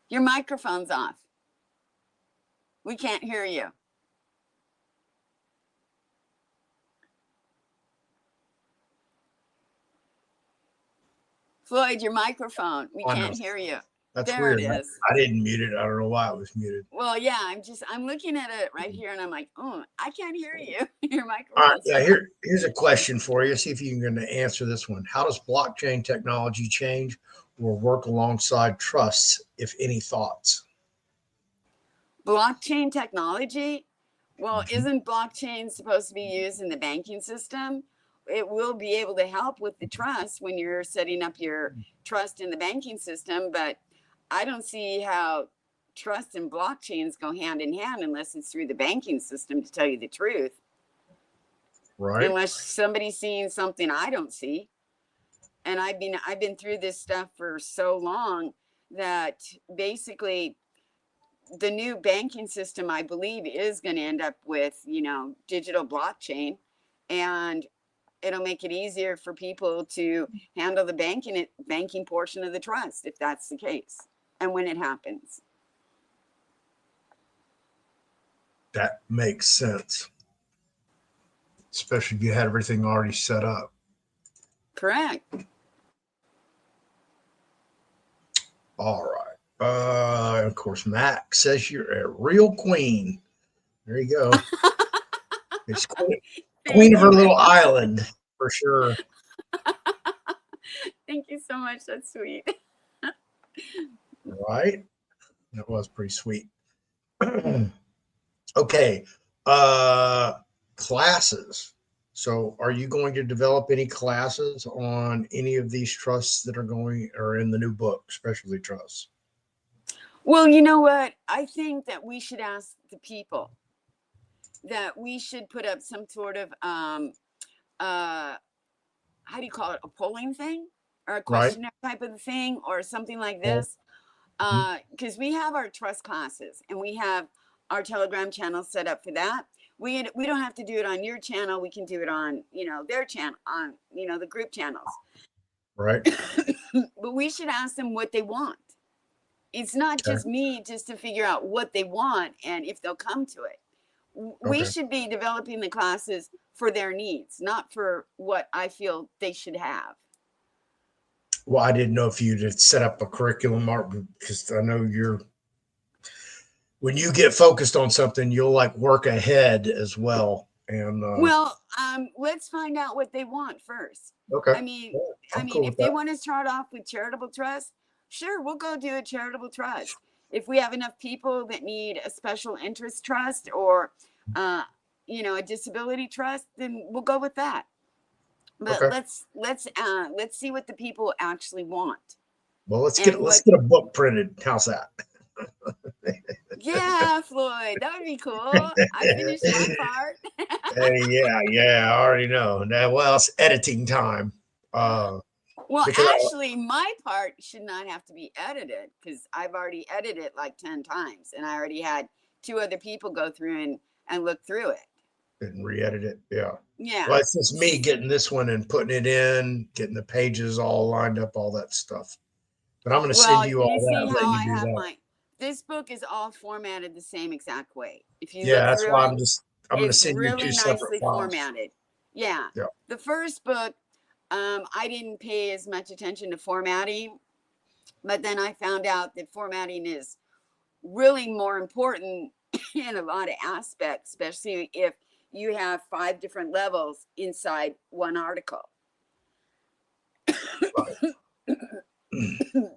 Your microphone's off. We can't hear you. Floyd, your microphone. We can't hear you. That's there weird. It is. I didn't mute it. I don't know why it was muted. Well, yeah, I'm looking at it right here and I'm like, oh, I can't hear you. Your microphone. All right. Yeah. Here's a question for you. See if you can answer this one. How does blockchain technology change or work alongside trusts, if any thoughts? Blockchain technology? Well, isn't blockchain supposed to be used in the banking system? It will be able to help with the trust when you're setting up your trust in the banking system, but I don't see how trust and blockchains go hand in hand unless it's through the banking system, to tell you the truth. Right. Unless somebody's seeing something I don't see. And I've been through this stuff for so long that basically the new banking system, I believe, is going to end up with, digital blockchain, and it'll make it easier for people to handle the banking portion of the trust, if that's the case, and when it happens. That makes sense. Especially if you had everything already set up. Correct. All right. Of course, Mac says you're a real queen. There you go. It's queen of her little island, for sure. Thank you so much. That's sweet. Right? That was pretty sweet. Okay. Classes. So are you going to develop any classes on any of these trusts that are in the new book, specialty trusts? Well, you know what? I think that we should ask the people, that we should put up some sort of, how do you call it? A polling thing or a questionnaire type of thing or something like this. Because we have our trust classes and we have our Telegram channel set up for that. We don't have to do it on your channel. We can do it on, their channel, on, the group channels. Right. But we should ask them what they want. It's not just me just to figure out what they want and if they'll come to it. We should be developing the classes for their needs, not for what I feel they should have. Well, I didn't know if you'd set up a curriculum, because I know when you get focused on something, you'll work ahead as well. And let's find out what they want first. Okay. I mean, if they want to start off with charitable trust, sure, we'll go do a charitable trust. If we have enough people that need a special interest trust or, a disability trust, then we'll go with that. But let's see what the people actually want. Well, let's get a book printed. How's that? Yeah, Floyd, that would be cool. I finished my part. Yeah, I already know. Now, well, it's editing time. Well, actually, my part should not have to be edited because I've already edited it like 10 times, and I already had 2 other people go through and look through it. And re-edit it. Yeah. Yeah. Well, it's just me getting this one and putting it in, getting the pages all lined up, all that stuff. But I'm going to send you all that. This book is all formatted the same exact way. If you that's why I'm going to send you really 2 separate nicely files. Formatted. Yeah. Yeah. The first book, I didn't pay as much attention to formatting, but then I found out that formatting is really more important in a lot of aspects, especially if you have 5 different levels inside one article.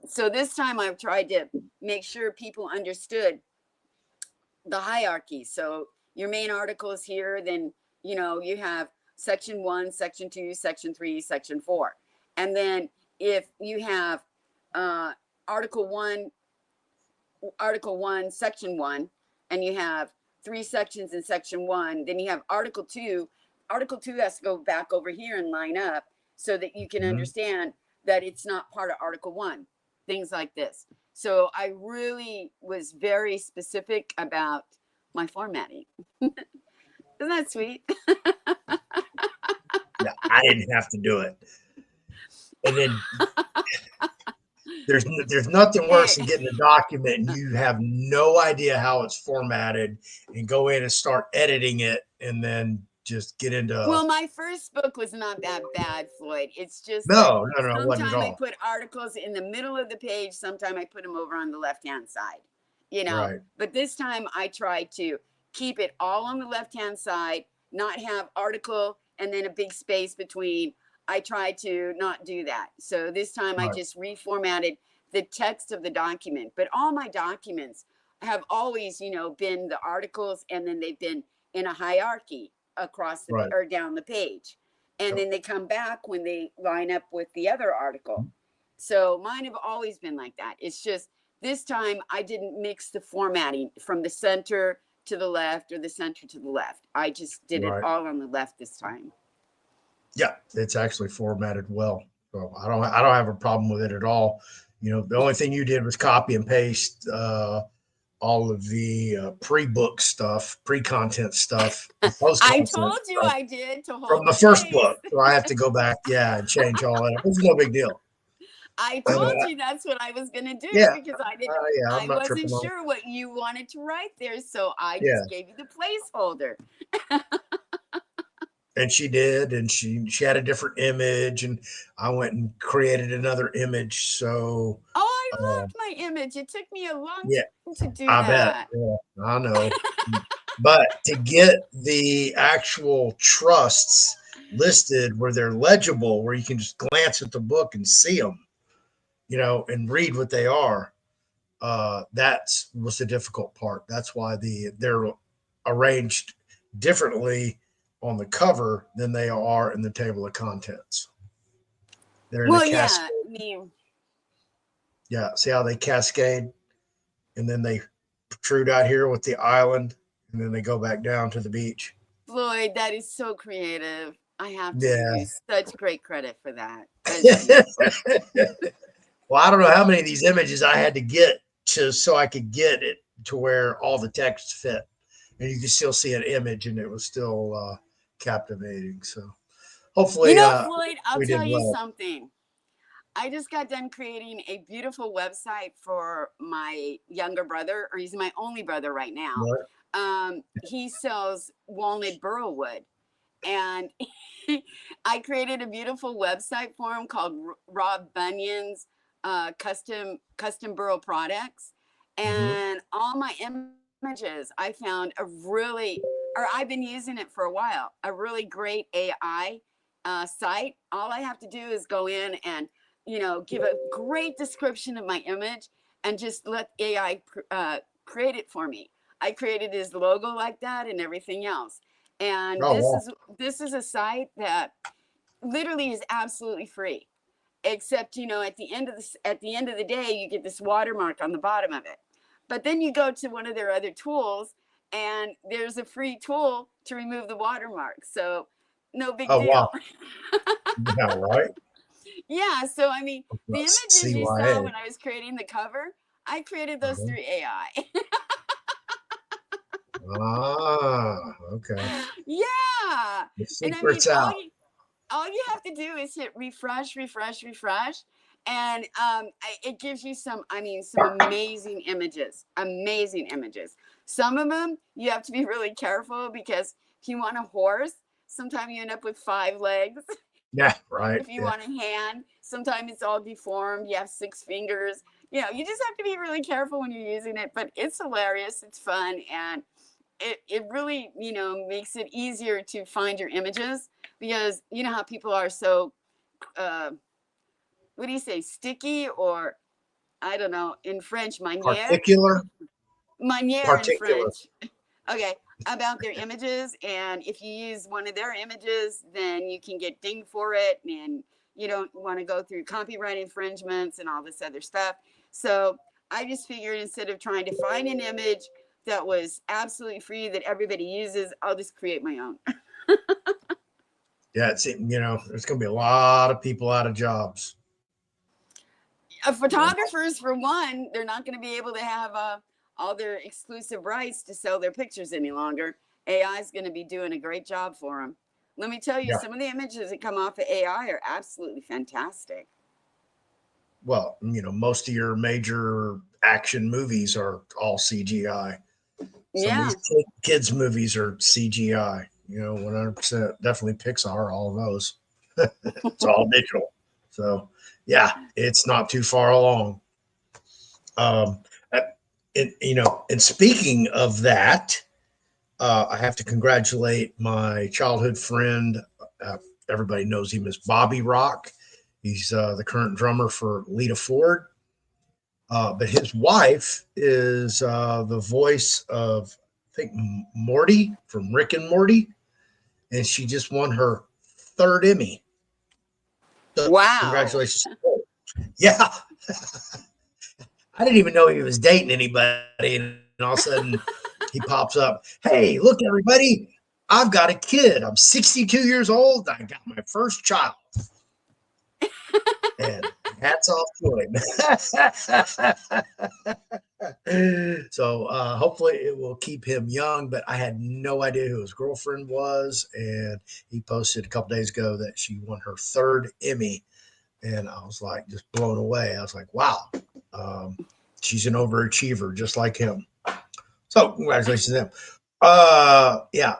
So this time I've tried to make sure people understood the hierarchy. So your main article is here, then you have section 1, section 2, section 3, section 4. And then if you have article 1, section 1, and you have 3 sections in section 1, then you have article 2. Article 2 has to go back over here and line up so that you can understand that it's not part of article 1, things like this. So I really was very specific about my formatting. Isn't that sweet? Yeah, I didn't have to do it. And then there's nothing worse than getting a document and you have no idea how it's formatted and go in and start editing it and then just get into. Well, my first book was not that bad, Floyd. It's just no, it wasn't at sometimes I all. put articles in the middle of the page. Sometimes I put them over on the left-hand side, Right. But this time I tried to keep it all on the left-hand side, not have article and then a big space between. I tried to not do that. So this time I just reformatted the text of the document. But all my documents have always, been the articles, and then they've been in a hierarchy across the or down the page, and then they come back when they line up with the other article. So mine have always been like that. It's just this time I didn't mix the formatting from the center to the left or the center to the left. I just did it all on the left this time. Yeah, it's actually formatted well, so I don't have a problem with it at all. The only thing you did was copy and paste all of the pre-book stuff, pre-content stuff. I told you I did to hold from the first book, so I have to go back, and change all that. It's no big deal. I told you that's what I was gonna do because I didn't. I wasn't sure what you wanted to write there, so I just gave you the placeholder. And she did, and she had a different image, and I went and created another image. So I loved my image. It took me a long time to do that. Bet. Yeah, I know. But to get the actual trusts listed where they're legible, where you can just glance at the book and see them, and read what they are, that was the difficult part. That's why they're arranged differently on the cover than they are in the table of contents. They're in a cascade. Yeah, see how they cascade, and then they protrude out here with the island, and then they go back down to the beach. Floyd, that is so creative. I have to give you such great credit for that. Well, I don't know how many of these images I had to get so I could get it to where all the text fit, and you can still see an image, and it was still captivating. So hopefully, Floyd, I'll tell you something. I just got done creating a beautiful website for my younger brother, or he's my only brother right now. He sells walnut burl wood, and I created a beautiful website for him called Rob Bunyan's custom burl products, and all my images I found I've been using it for a while, a really great AI site. All I have to do is go in and give a great description of my image and just let AI create it for me. I created his logo like that and everything else. And this is a site that literally is absolutely free, except at the end of the day you get this watermark on the bottom of it. But then you go to one of their other tools and there's a free tool to remove the watermark. So no big deal. Wow. Yeah, right. Yeah, so I mean, the images you saw when I was creating the cover, I created those through AI. Okay. Yeah. The secret's out. All you have to do is hit refresh, and it gives you some amazing images. Some of them you have to be really careful because if you want a horse, sometimes you end up with 5 legs. Yeah, right. If you Yeah. want a hand, sometimes it's all deformed. You have 6 fingers. You know, you just have to be really careful when you're using it, but it's hilarious. It's fun. And it really, you know, makes it easier to find your images because you know how people are so, uh, what do you say, sticky or I don't know, in French, Particular, manière in particular. French. Okay, about their images. And if you use one of their images, then you can get dinged for it. And you don't want to go through copyright infringements and all this other stuff. So I just figured instead of trying to find an image that was absolutely free that everybody uses, I'll just create my own. Yeah, it's, you know, there's going to be a lot of people out of jobs. Photographers, for one, they're not going to be able to have all their exclusive rights to sell their pictures any longer. AI is going to be doing a great job for them. Let me tell you, Yeah. some of the images that come off of AI are absolutely fantastic. Well, you know, most of your major action movies are all CGI. Some of Yeah. these kids movies are CGI. You know, 100%. Definitely Pixar. All of those. It's all digital. So yeah, it's not too far along. Um, you know, and speaking of that, I have to congratulate my childhood friend. Uh, Everybody knows him as Bobby Rock. He's the current drummer for Lita Ford. But his wife is the voice of, I think, Morty from Rick and Morty, and she just won her third Emmy. So Wow. congratulations! Yeah, I didn't even know he was dating anybody, and all of a sudden he pops up. Hey, look, everybody! I've got a kid. I'm 62 years old. I got my first child. And hats off to him. So hopefully it will keep him young. But I had no idea who his girlfriend was, and he posted a couple days ago that she won her third Emmy, and I was like just blown away. I was like, wow, um, she's an overachiever just like him. So congratulations to them. Yeah.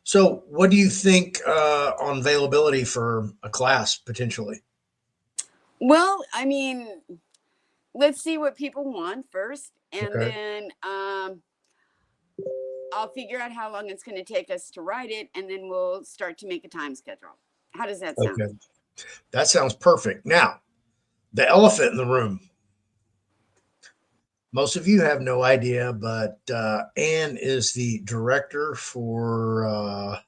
So what do you think on availability for a class potentially? Well, I mean, let's see what people want first, and Okay. then I'll figure out how long it's going to take us to write it, and then we'll start to make a time schedule. How does that sound? Okay. That sounds perfect. Now, the elephant in the room. Most of you have no idea, but Ann is the director for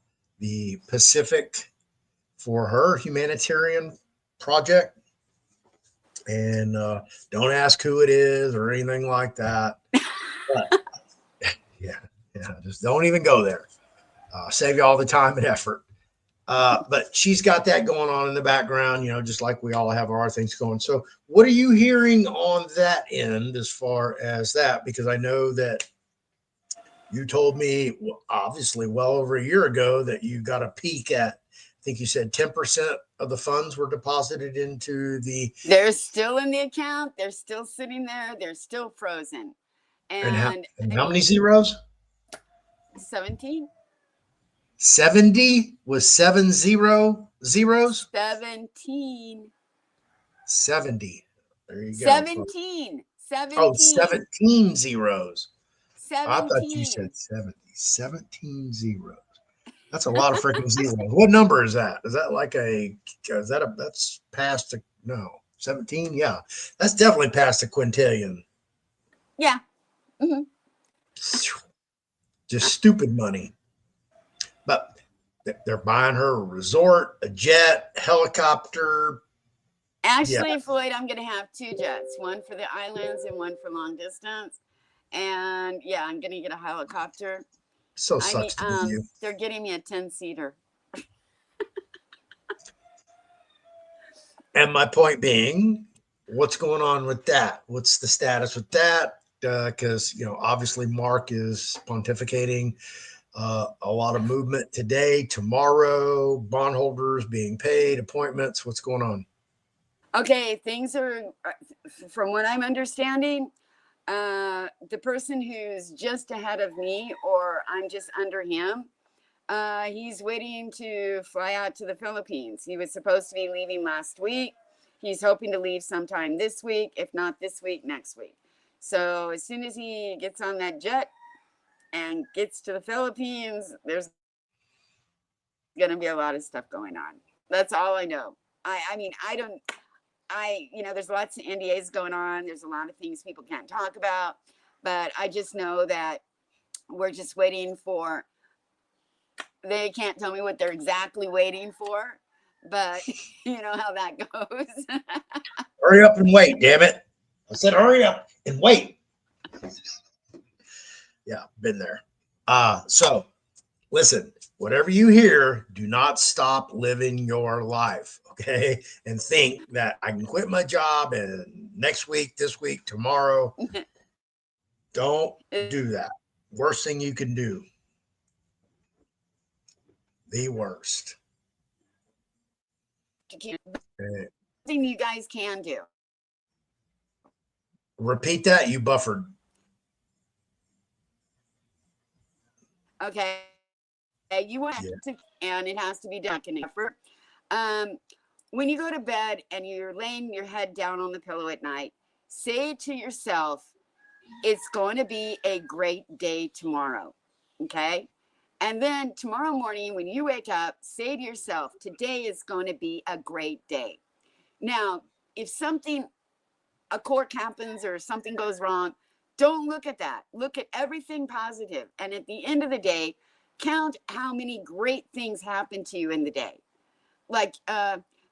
the Pacific for her humanitarian project. And don't ask who it is or anything like that. But yeah, yeah, just don't even go there. Save you all the time and effort. But she's got that going on in the background, you know, just like we all have our things going. So, what are you hearing on that end as far as that? Because I know that you told me, obviously, well over a year ago that you got a peek at, I think you said 10% of the funds were deposited into the, They're still in the account. They're still sitting there. They're still frozen. And and I how many mean, zeros? 17? 70 was 7 0 zeros? 17. 70. There you go. 17. Oh, 17. 17 zeros. I thought you 17. said 70. 17 zeros. That's a lot of freaking zeros. What number is that? Is that like that's past a, no, 17? Yeah. That's definitely past a quintillion. Yeah. Hmm. Just stupid money. But they're buying her a resort, a jet, helicopter. Yeah. Actually, Floyd, I'm going to have 2 jets, one for the islands and one for long distance. And yeah, I'm going to get a helicopter. So I need, sucks to be you. they're getting me a 10-seater. And my point being, what's going on with that? What's the status with that? Because you know, obviously, Mark is pontificating a lot of movement today, tomorrow, bondholders being paid, appointments. What's going on? Okay, things are, from what I'm understanding, the person who's just ahead of me, or I'm just under him, He's waiting to fly out to the Philippines. He was supposed to be leaving last week. He's hoping to leave sometime this week. If not this week, next week. So as soon as he gets on that jet and gets to the Philippines, there's going to be a lot of stuff going on. That's all I know. I mean, there's lots of NDAs going on. There's a lot of things people can't talk about, but I just know that we're just waiting for, they can't tell me what they're exactly waiting for, but you know how that goes. Hurry up and wait, damn it. I said, hurry up and wait. Yeah, been there. So listen, whatever you hear, do not stop living your life, okay? And think that I can quit my job and next week, this week, tomorrow. Don't do that. Worst thing you can do. The worst. Thing you guys can do. Repeat that. You buffered. Okay. You want to, and it has to be done. When you go to bed and you're laying your head down on the pillow at night, say to yourself, it's going to be a great day tomorrow. Okay. And then tomorrow morning, when you wake up, say to yourself, today is going to be a great day. Now, if a quirk happens or something goes wrong, don't look at that. Look at everything positive. And at the end of the day, count how many great things happened to you in the day. Like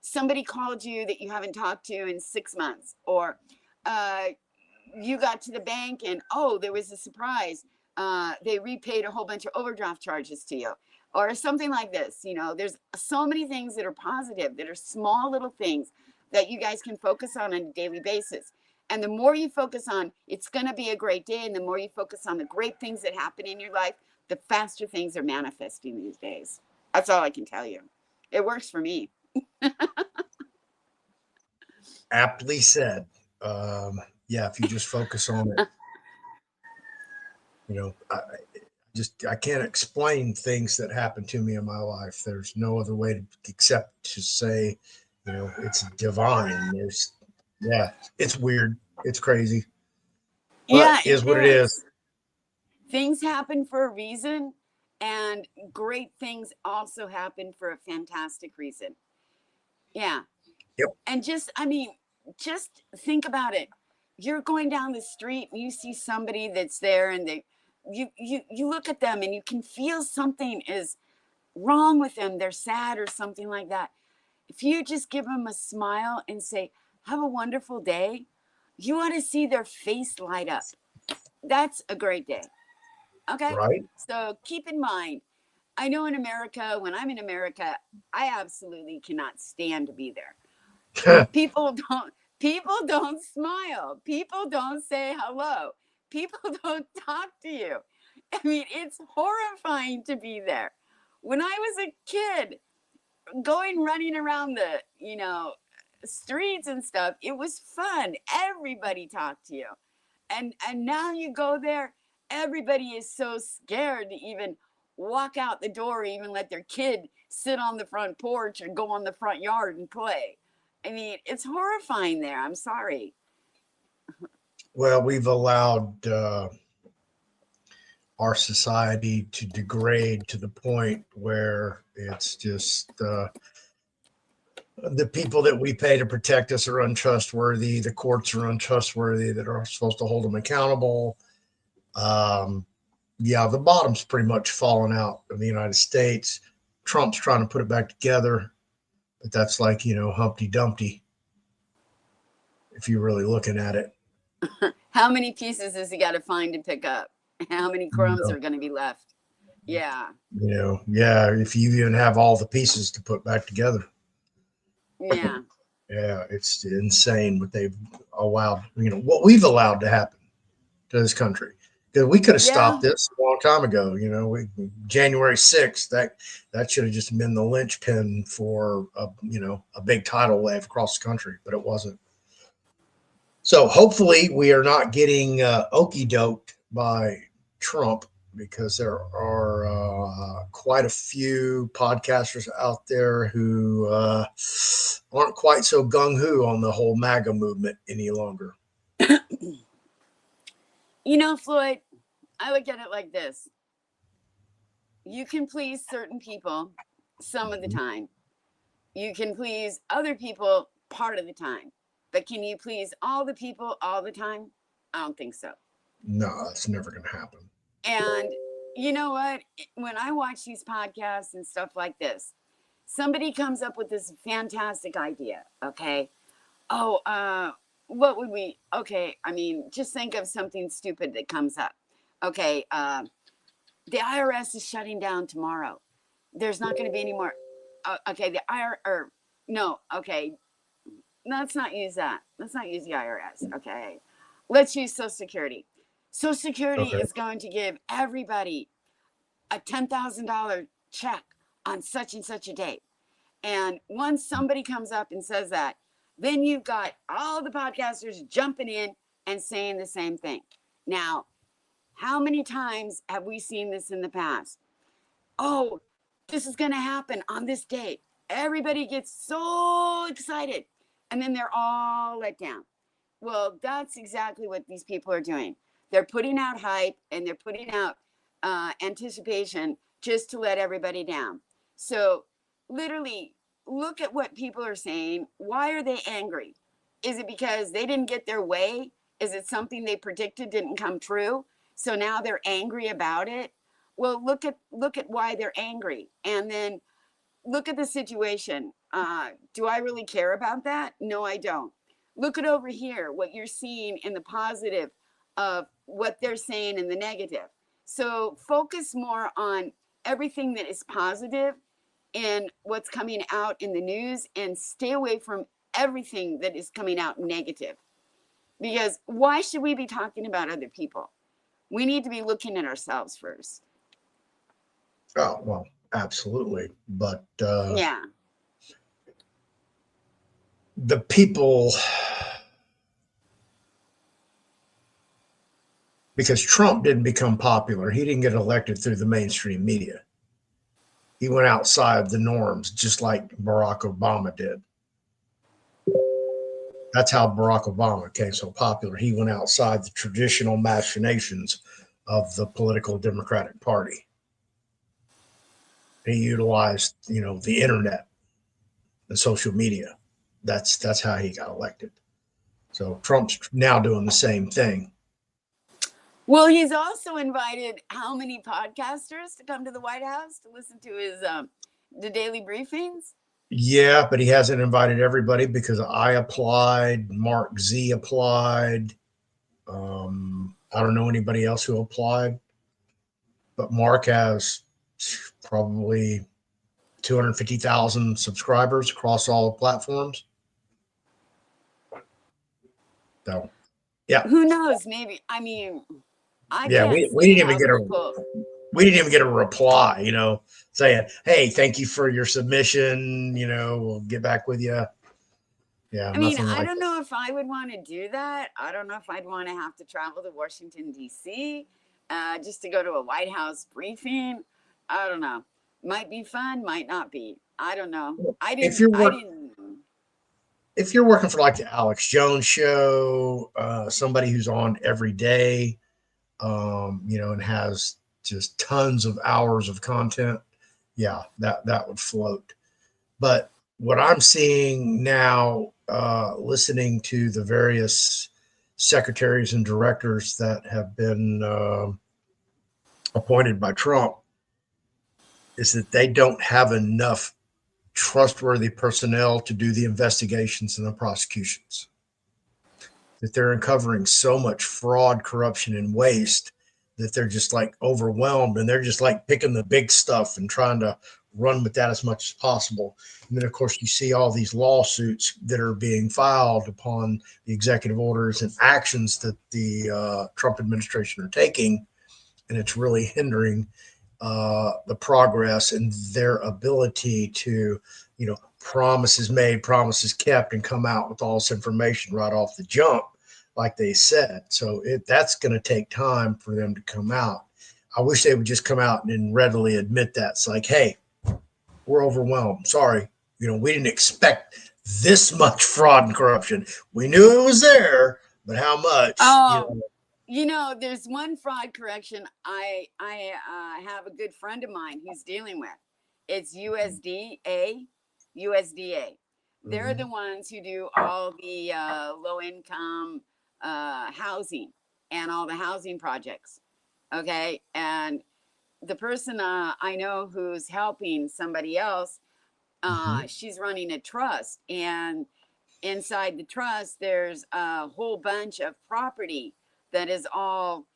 somebody called you that you haven't talked to in 6 months, or you got to the bank and, oh, there was a surprise. They repaid a whole bunch of overdraft charges to you, or something like this. You know, there's so many things that are positive, that are small little things that you guys can focus on a daily basis. And the more you focus on, it's going to be a great day. And the more you focus on the great things that happen in your life, the faster things are manifesting these days. That's all I can tell you. It works for me. Aptly said. Yeah, if you just focus on it, you know, I can't explain things that happen to me in my life. There's no other way except to say, you know, it's divine. It's weird. It's crazy. But it is what it is. Things happen for a reason, and great things also happen for a fantastic reason. Yeah. Yep. And just think about it. You're going down the street and you see somebody that's there, and you look at them and you can feel something is wrong with them. They're sad or something like that. If you just give them a smile and say, have a wonderful day, you want to see their face light up. That's a great day. Okay. Right. So keep in mind, I know in America, when I'm in America, I absolutely cannot stand to be there. People don't smile. People don't say hello. People don't talk to you. I mean, it's horrifying to be there. When I was a kid, running around the, streets and stuff, it was fun. Everybody talked to you. And now you go there, everybody is so scared to even walk out the door, or even let their kid sit on the front porch or go on the front yard and play. I mean, it's horrifying there. I'm sorry. Well, we've allowed our society to degrade to the point where it's just the people that we pay to protect us are untrustworthy. The courts are untrustworthy that are supposed to hold them accountable. The bottom's pretty much fallen out in the United States. Trump's trying to put it back together, but that's like, Humpty Dumpty, if you're really looking at it. How many pieces has he got to find and pick up? How many crumbs are going to be left? Yeah. If you even have all the pieces to put back together. Yeah. Yeah, it's insane what they've allowed, what we've allowed to happen to this country. Because we could have stopped this a long time ago. January 6th, that should have just been the linchpin for a big tidal wave across the country, but it wasn't. So hopefully we are not getting okey-doked by Trump, because there are quite a few podcasters out there who aren't quite so gung-ho on the whole MAGA movement any longer. You know, Floyd, I look at it like this. You can please certain people some of the time. You can please other people part of the time. But can you please all the people all the time? I don't think so. No, that's never going to happen. And you know what? When I watch these podcasts and stuff like this, somebody comes up with this fantastic idea. Okay. Oh, what would we? Okay. I mean, just think of something stupid that comes up. Okay. The IRS is shutting down tomorrow. There's not going to be any more. Okay. The IRS, no. Okay. Let's not use that. Let's not use the IRS. Okay. Let's use Social Security. Social Security is going to give everybody a $10,000 check on such and such a date. And once somebody comes up and says that, then you've got all the podcasters jumping in and saying the same thing. Now, how many times have we seen this in the past? Oh, this is going to happen on this date. Everybody gets so excited, and then they're all let down. Well, that's exactly what these people are doing. They're putting out hype and they're putting out anticipation just to let everybody down. So literally look at what people are saying. Why are they angry? Is it because they didn't get their way? Is it something they predicted didn't come true? So now they're angry about it. Well, look at why they're angry, and then look at the situation. Do I really care about that? No, I don't. Look at over here, what you're seeing in the positive of what they're saying in the negative. So focus more on everything that is positive and what's coming out in the news, and stay away from everything that is coming out negative. Because why should we be talking about other people? We need to be looking at ourselves first. Oh, well, absolutely. But yeah. The people, because Trump didn't become popular, he didn't get elected through the mainstream media. He went outside the norms, just like Barack Obama did. That's how Barack Obama became so popular. He went outside the traditional machinations of the political Democratic Party. He utilized, the internet and social media. That's how he got elected. So Trump's now doing the same thing. Well, he's also invited how many podcasters to come to the White House to listen to his the daily briefings? Yeah, but he hasn't invited everybody, because I applied, Mark Z applied. I don't know anybody else who applied, but Mark has probably 250,000 subscribers across all platforms. So, yeah. Who knows? Maybe. I mean, we didn't even get we didn't even get a reply, saying, "Hey, thank you for your submission. We'll get back with you." Yeah. I mean, I don't know if I would want to do that. I don't know if I'd want to have to travel to Washington, D.C. Just to go to a White House briefing. I don't know. Might be fun, might not be. I don't know. If you're working for like the Alex Jones show, somebody who's on every day, and has just tons of hours of content, yeah, that would float. But what I'm seeing now, listening to the various secretaries and directors that have been appointed by Trump, is that they don't have enough trustworthy personnel to do the investigations and the prosecutions. That they're uncovering so much fraud, corruption, and waste that they're just like overwhelmed, and they're just like picking the big stuff and trying to run with that as much as possible. And then, of course, you see all these lawsuits that are being filed upon the executive orders and actions that the Trump administration are taking, and it's really hindering the progress and their ability to, promises made, promises kept, and come out with all this information right off the jump, like they said. So that's going to take time for them to come out. I wish they would just come out and readily admit that. It's like, hey, we're overwhelmed. Sorry. We didn't expect this much fraud and corruption. We knew it was there, but how much? Oh, there's one fraud correction I have a good friend of mine who's dealing with. It's USDA. They're the ones who do all the low income housing and all the housing projects. Okay. And the person I know who's helping somebody else, she's running a trust, and inside the trust there's a whole bunch of property that is all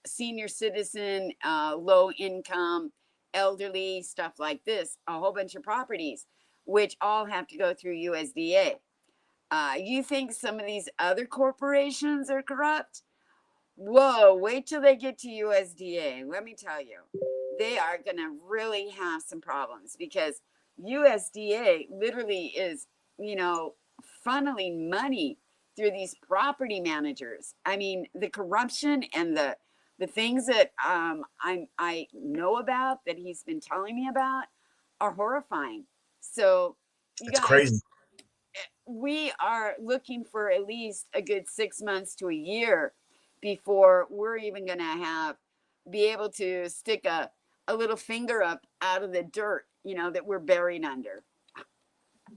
senior citizen, low income, elderly, stuff like this, a whole bunch of properties which all have to go through USDA. You think some of these other corporations are corrupt? Whoa, wait till they get to USDA. Let me tell you, they are going to really have some problems, because USDA literally is, funneling money through these property managers. I mean, the corruption and the things that I know about, that he's been telling me about, are horrifying. So, you It's guys, crazy. we are looking for at least a good 6 months to a year before we're even going to be able to stick a little finger up out of the dirt, that we're buried under.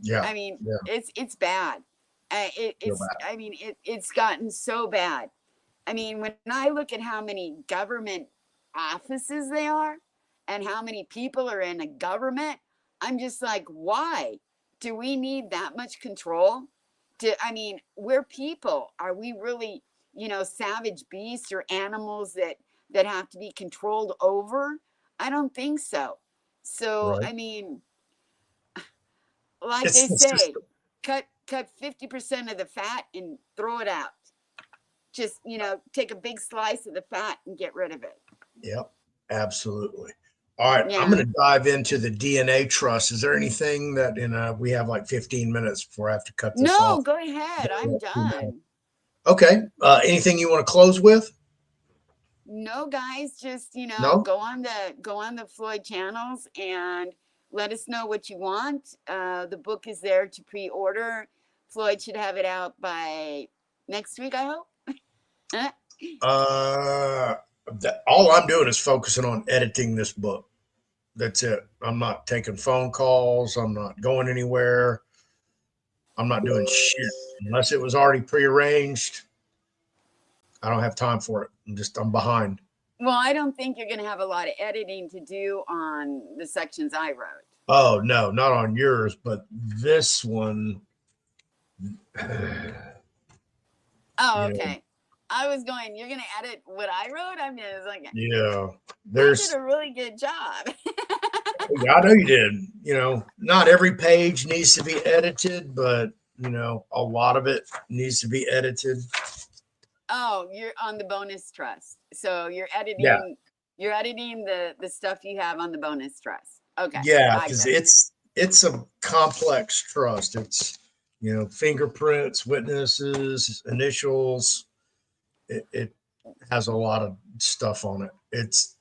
Yeah. I mean, yeah. it's bad. It's gotten so bad. I mean, when I look at how many government offices they are and how many people are in a government, I'm just like, why do we need that much control? We're people. Are we really, savage beasts or animals that have to be controlled over? I don't think so. So, Right. Like It's they the say, system. cut 50% of the fat and throw it out. Just, take a big slice of the fat and get rid of it. Yep. Absolutely. All right. I'm Yeah. going to dive into the DNA trust. Is there anything that we have like 15 minutes before I have to cut this No, off? go ahead. I'm done. Okay. Anything you want to close with? No, guys, just, No? go on the Floyd channels and let us know what you want. The book is there to pre-order. Floyd should have it out by next week, I hope. All I'm doing is focusing on editing this book. That's it. I'm not taking phone calls. I'm not going anywhere. I'm not doing shit unless it was already prearranged. I don't have time for it. I'm behind. Well, I don't think you're going to have a lot of editing to do on the sections I wrote. Oh no, not on yours, but this one. Oh, okay. I was going, you're going to edit what I wrote? I was like, yeah, I did a really good job. Yeah, I know you did. Not every page needs to be edited, but a lot of it needs to be edited. Oh, you're on the bonus trust. So you're editing. Yeah. You're editing the stuff you have on the bonus trust. Okay. Yeah, because it's a complex trust. It's fingerprints, witnesses, initials. It has a lot of stuff on it. It's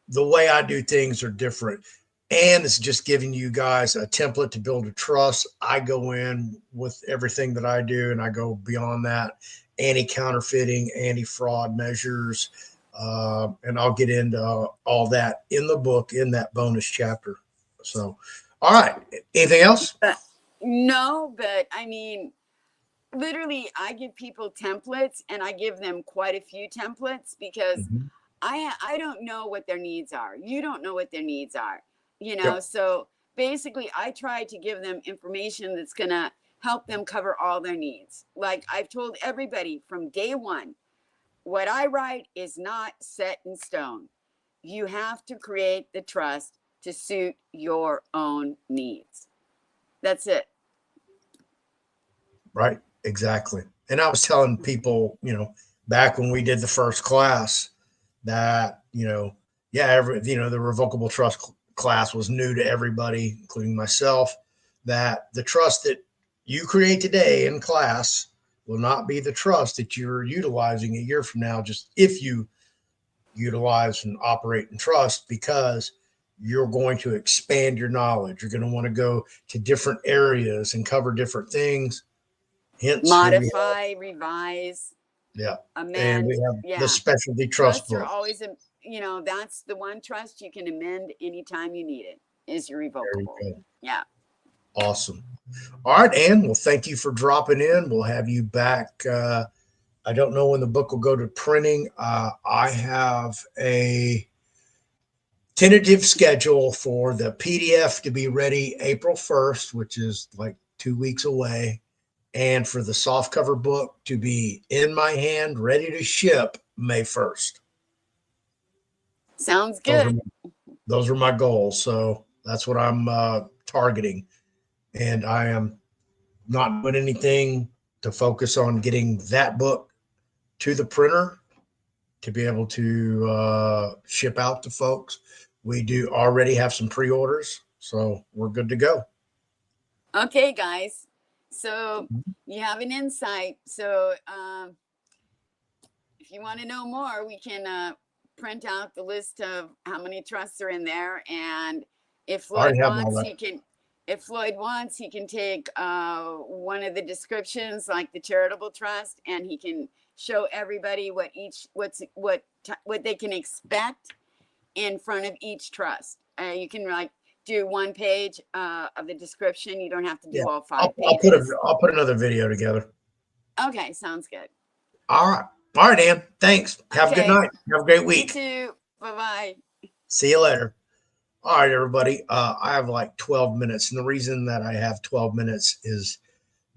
the way I do things are different. And it's just giving you guys a template to build a trust. I go in with everything that I do, and I go beyond that: anti-counterfeiting, anti-fraud measures, and I'll get into all that in the book in that bonus chapter. So, all right. Anything else? No, but literally, I give people templates, and I give them quite a few templates, because I don't know what their needs are. You don't know what their needs are. Yep. So basically I try to give them information that's going to help them cover all their needs. Like I've told everybody from day one, what I write is not set in stone. You have to create the trust to suit your own needs. That's it. Right. Exactly. And I was telling people, back when we did the first class that, the revocable trust class was new to everybody, including myself, that the trust that you create today in class will not be the trust that you're utilizing a year from now, just if you utilize and operate and trust, because you're going to expand your knowledge. You're going to want to go to different areas and cover different things. Hence, modify, revise, yeah, amend. and we have Yeah, the specialty trust trusts are book. always, that's the one trust you can amend anytime you need it. Is your revocable. There you go. Yeah. Awesome. All right, Ann. Well, thank you for dropping in. We'll have you back. I don't know when the book will go to printing. I have a tentative schedule for the PDF to be ready April 1st, which is like 2 weeks away, and for the softcover book to be in my hand, ready to ship May 1st. Sounds good. Those are my goals. So that's what I'm targeting. And I am not doing anything to focus on getting that book to the printer to be able to ship out to folks. We do already have some pre-orders, so we're good to go. Okay, guys. So you have an insight. So if you want to know more, we can print out the list of how many trusts are in there, and if Floyd wants, he can. If Floyd wants, he can take one of the descriptions, like the charitable trust, and he can show everybody what they can expect in front of each trust. You can like do 1 page of the description. You don't have to do all 5 pages. I'll put another video together. Okay, sounds good. All right, Ann. Thanks. Have a good night. Have a great week. You too. Bye-bye. See you later. All right, everybody. I have like 12 minutes. And the reason that I have 12 minutes is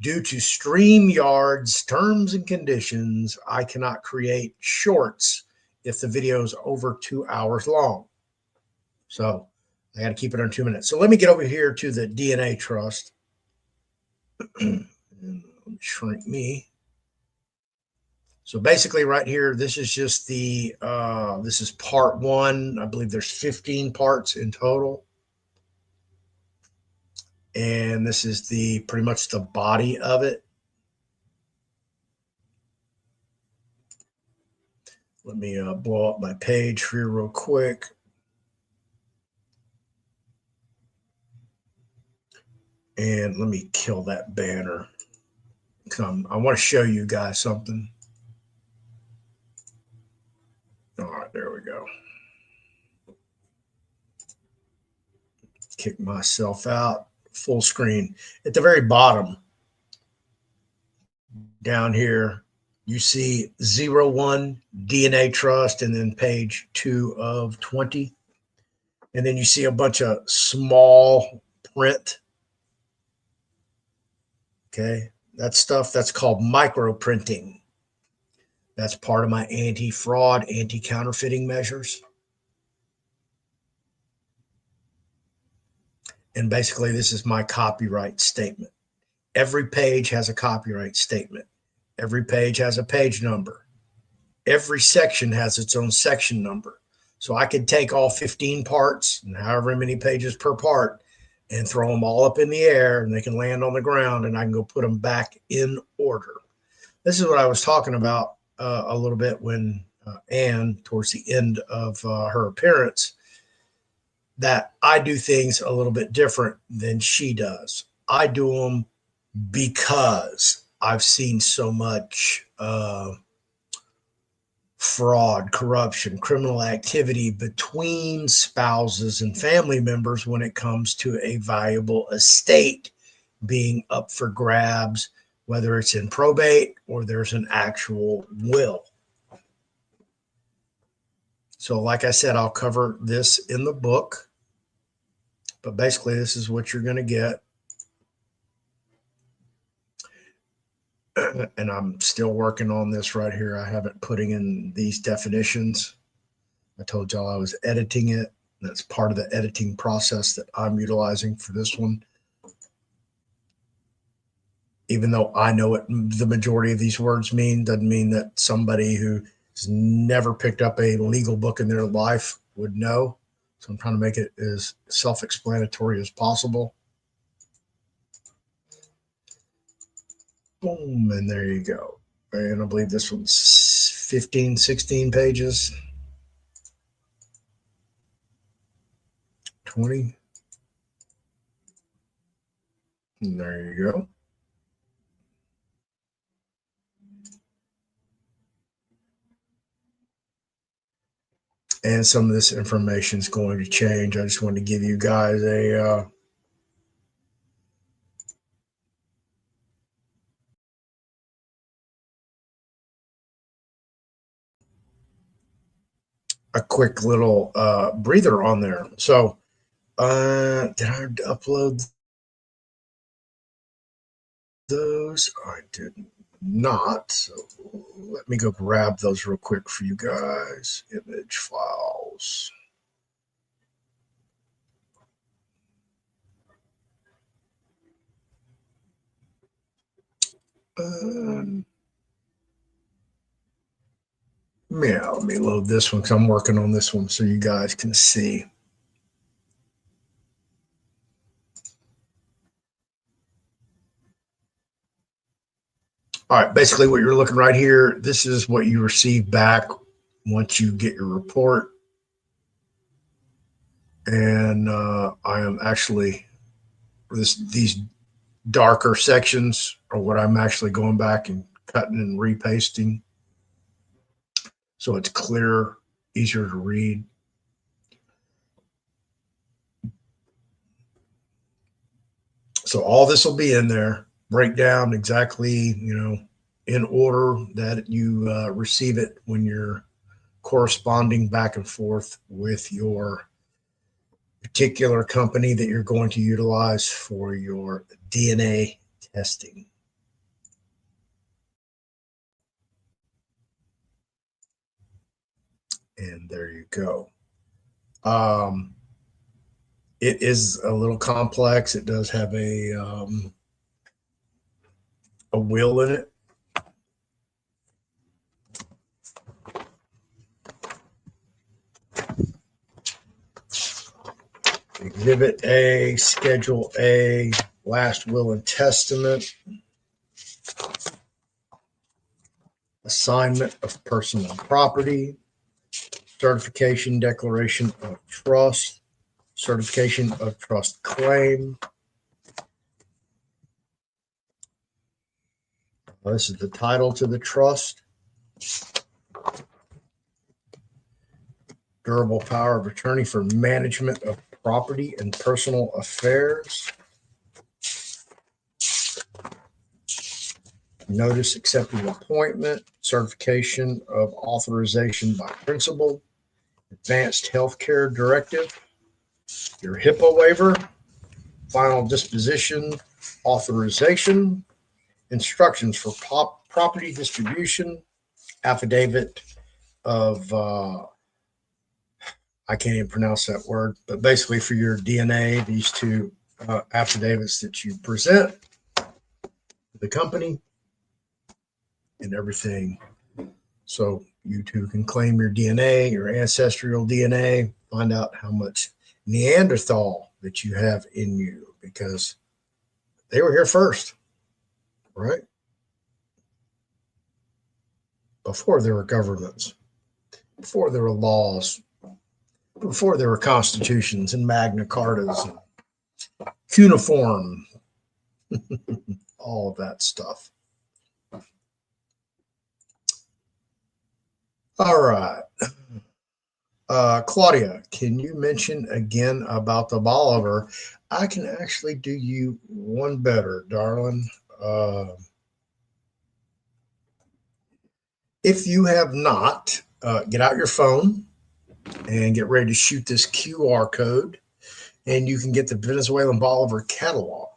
due to StreamYard's terms and conditions. I cannot create shorts if the video is over 2 hours long. So I got to keep it on 2 minutes. So let me get over here to the DNA trust. Shrink me. So basically right here, this is just this is part 1. I believe there's 15 parts in total. And this is pretty much the body of it. Let me blow up my page here real quick. And let me kill that banner. I want to show you guys something. All right, there we go. Kick myself out. Full screen. At the very bottom, down here, you see 01 DNA Trust, and then page 2 of 20. And then you see a bunch of small print. Okay, that stuff, that's called micro printing. That's part of my anti-fraud, anti-counterfeiting measures. And basically, this is my copyright statement. Every page has a copyright statement. Every page has a page number. Every section has its own section number. So I could take all 15 parts and however many pages per part and throw them all up in the air, and they can land on the ground, and I can go put them back in order. This is what I was talking about a little bit when Ann, towards the end of her appearance, that I do things a little bit different than she does. I do them because I've seen so much fraud, corruption, criminal activity between spouses and family members when it comes to a valuable estate being up for grabs, whether it's in probate or there's an actual will. So like I said, I'll cover this in the book, but basically this is what you're going to get. And I'm still working on this right here. I haven't putting in these definitions. I told y'all I was editing it. That's part of the editing process that I'm utilizing for this one. Even though I know what the majority of these words mean, doesn't mean that somebody who has never picked up a legal book in their life would know. So I'm trying to make it as self-explanatory as possible. Boom, and there you go. And I believe this one's 15, 16 pages. 2020. And there you go. And some of this information is going to change. I just wanted to give you guys a quick little breather on there. So did I upload those? I did not. So let me go grab those real quick for you guys. Image files. Yeah, let me load this one because I'm working on this one so you guys can see. All right, basically what you're looking right here, this is what you receive back once you get your report. And I am actually, these darker sections are what I'm actually going back and cutting and repasting. So it's clearer, easier to read. So all this will be in there, break down exactly, in order that you receive it when you're corresponding back and forth with your particular company that you're going to utilize for your DNA testing. And there you go. It is a little complex. It does have a wheel in it. Exhibit A, Schedule A, Last Will and Testament, Assignment of Personal Property, Certification Declaration of Trust, Certification of Trust Claim. This is the title to the trust. Durable power of attorney for management of property and personal affairs. Notice accepting appointment, certification of authorization by principal, advanced healthcare directive, your HIPAA waiver, final disposition authorization, instructions for property distribution, affidavit of, I can't even pronounce that word, but basically for your DNA, these two affidavits that you present to the company and everything. So you too can claim your DNA, your ancestral DNA, find out how much Neanderthal that you have in you because they were here first, right? Before there were governments, before there were laws, before there were constitutions and Magna Cartas and cuneiform, all of that stuff. All right. Claudia, can you mention again about the Bolivar? I can actually do you one better, darling. If you have not, get out your phone and get ready to shoot this QR code, and you can get the Venezuelan Bolivar catalog.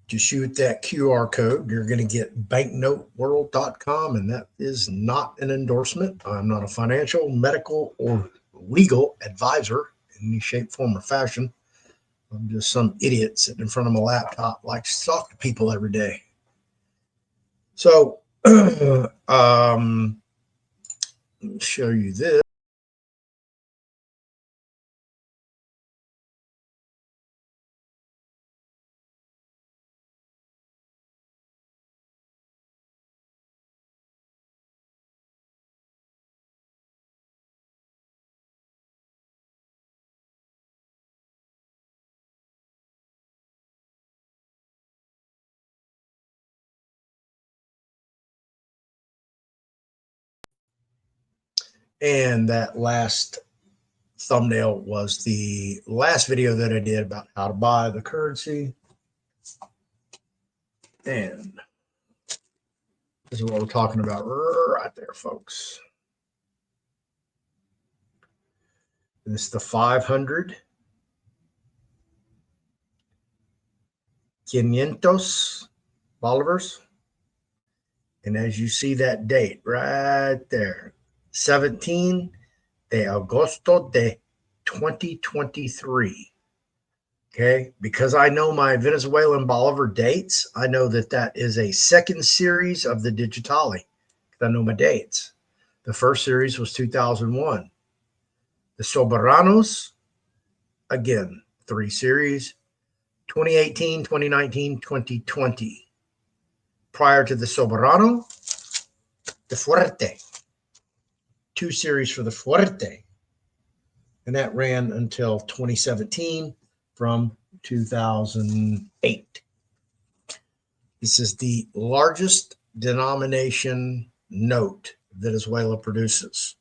To shoot that QR code, you're going to get banknoteworld.com, and that is not an endorsement. I'm not a financial, medical, or legal advisor in any shape, form, or fashion. I'm just some idiot sitting in front of my laptop, likes to talk to people every day. So, let me show you this. And that last thumbnail was the last video that I did about how to buy the currency. And this is what we're talking about right there, folks. And this is the 500, 500 Bolivars. And as you see that date right there, 17 de agosto de 2023. Okay, because I know my Venezuelan Bolivar dates, I know that that is a second series of the Digitale. I know my dates. The first series was 2001. The Soberanos, again, 3 series, 2018, 2019, 2020. Prior to the Soberano, the Fuerte, 2 series for the Fuerte. And that ran until 2017 from 2008. This is the largest denomination note Venezuela produces.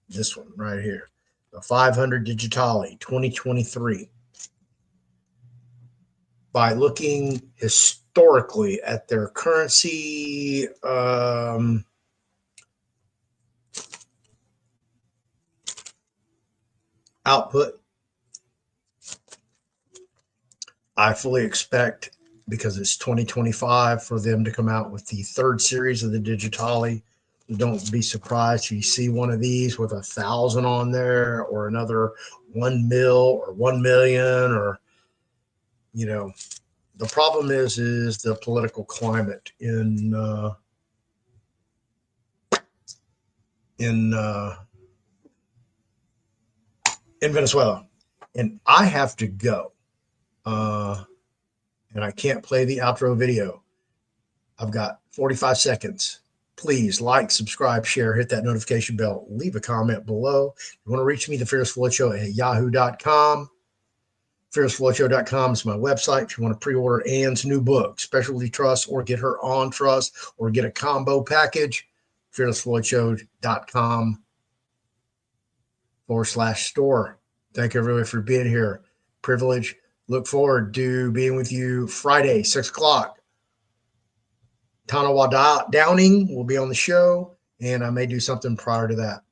This one right here, the 500 Digitale 2023. By looking historically at their currency output, I fully expect, because it's 2025, for them to come out with the 3rd series of the Digitale. Don't be surprised if you see one of these with 1,000 on there, or another 1 mil or 1 million, or, you know, the problem is the political climate in Venezuela. And I have to go. And I can't play the outro video. I've got 45 seconds. Please like, subscribe, share, hit that notification bell, leave a comment below. If you want to reach me, the Fearless Floyd Show at yahoo.com. FearlessFloydShow.com is my website. If you want to pre-order Ann's new book, Specialty Trust, or get her on trust, or get a combo package, FearlessFloydShow.com/store. Thank everybody for being here. Privilege. Look forward to being with you Friday, 6 o'clock. Tanawa Downing will be on the show, and I may do something prior to that.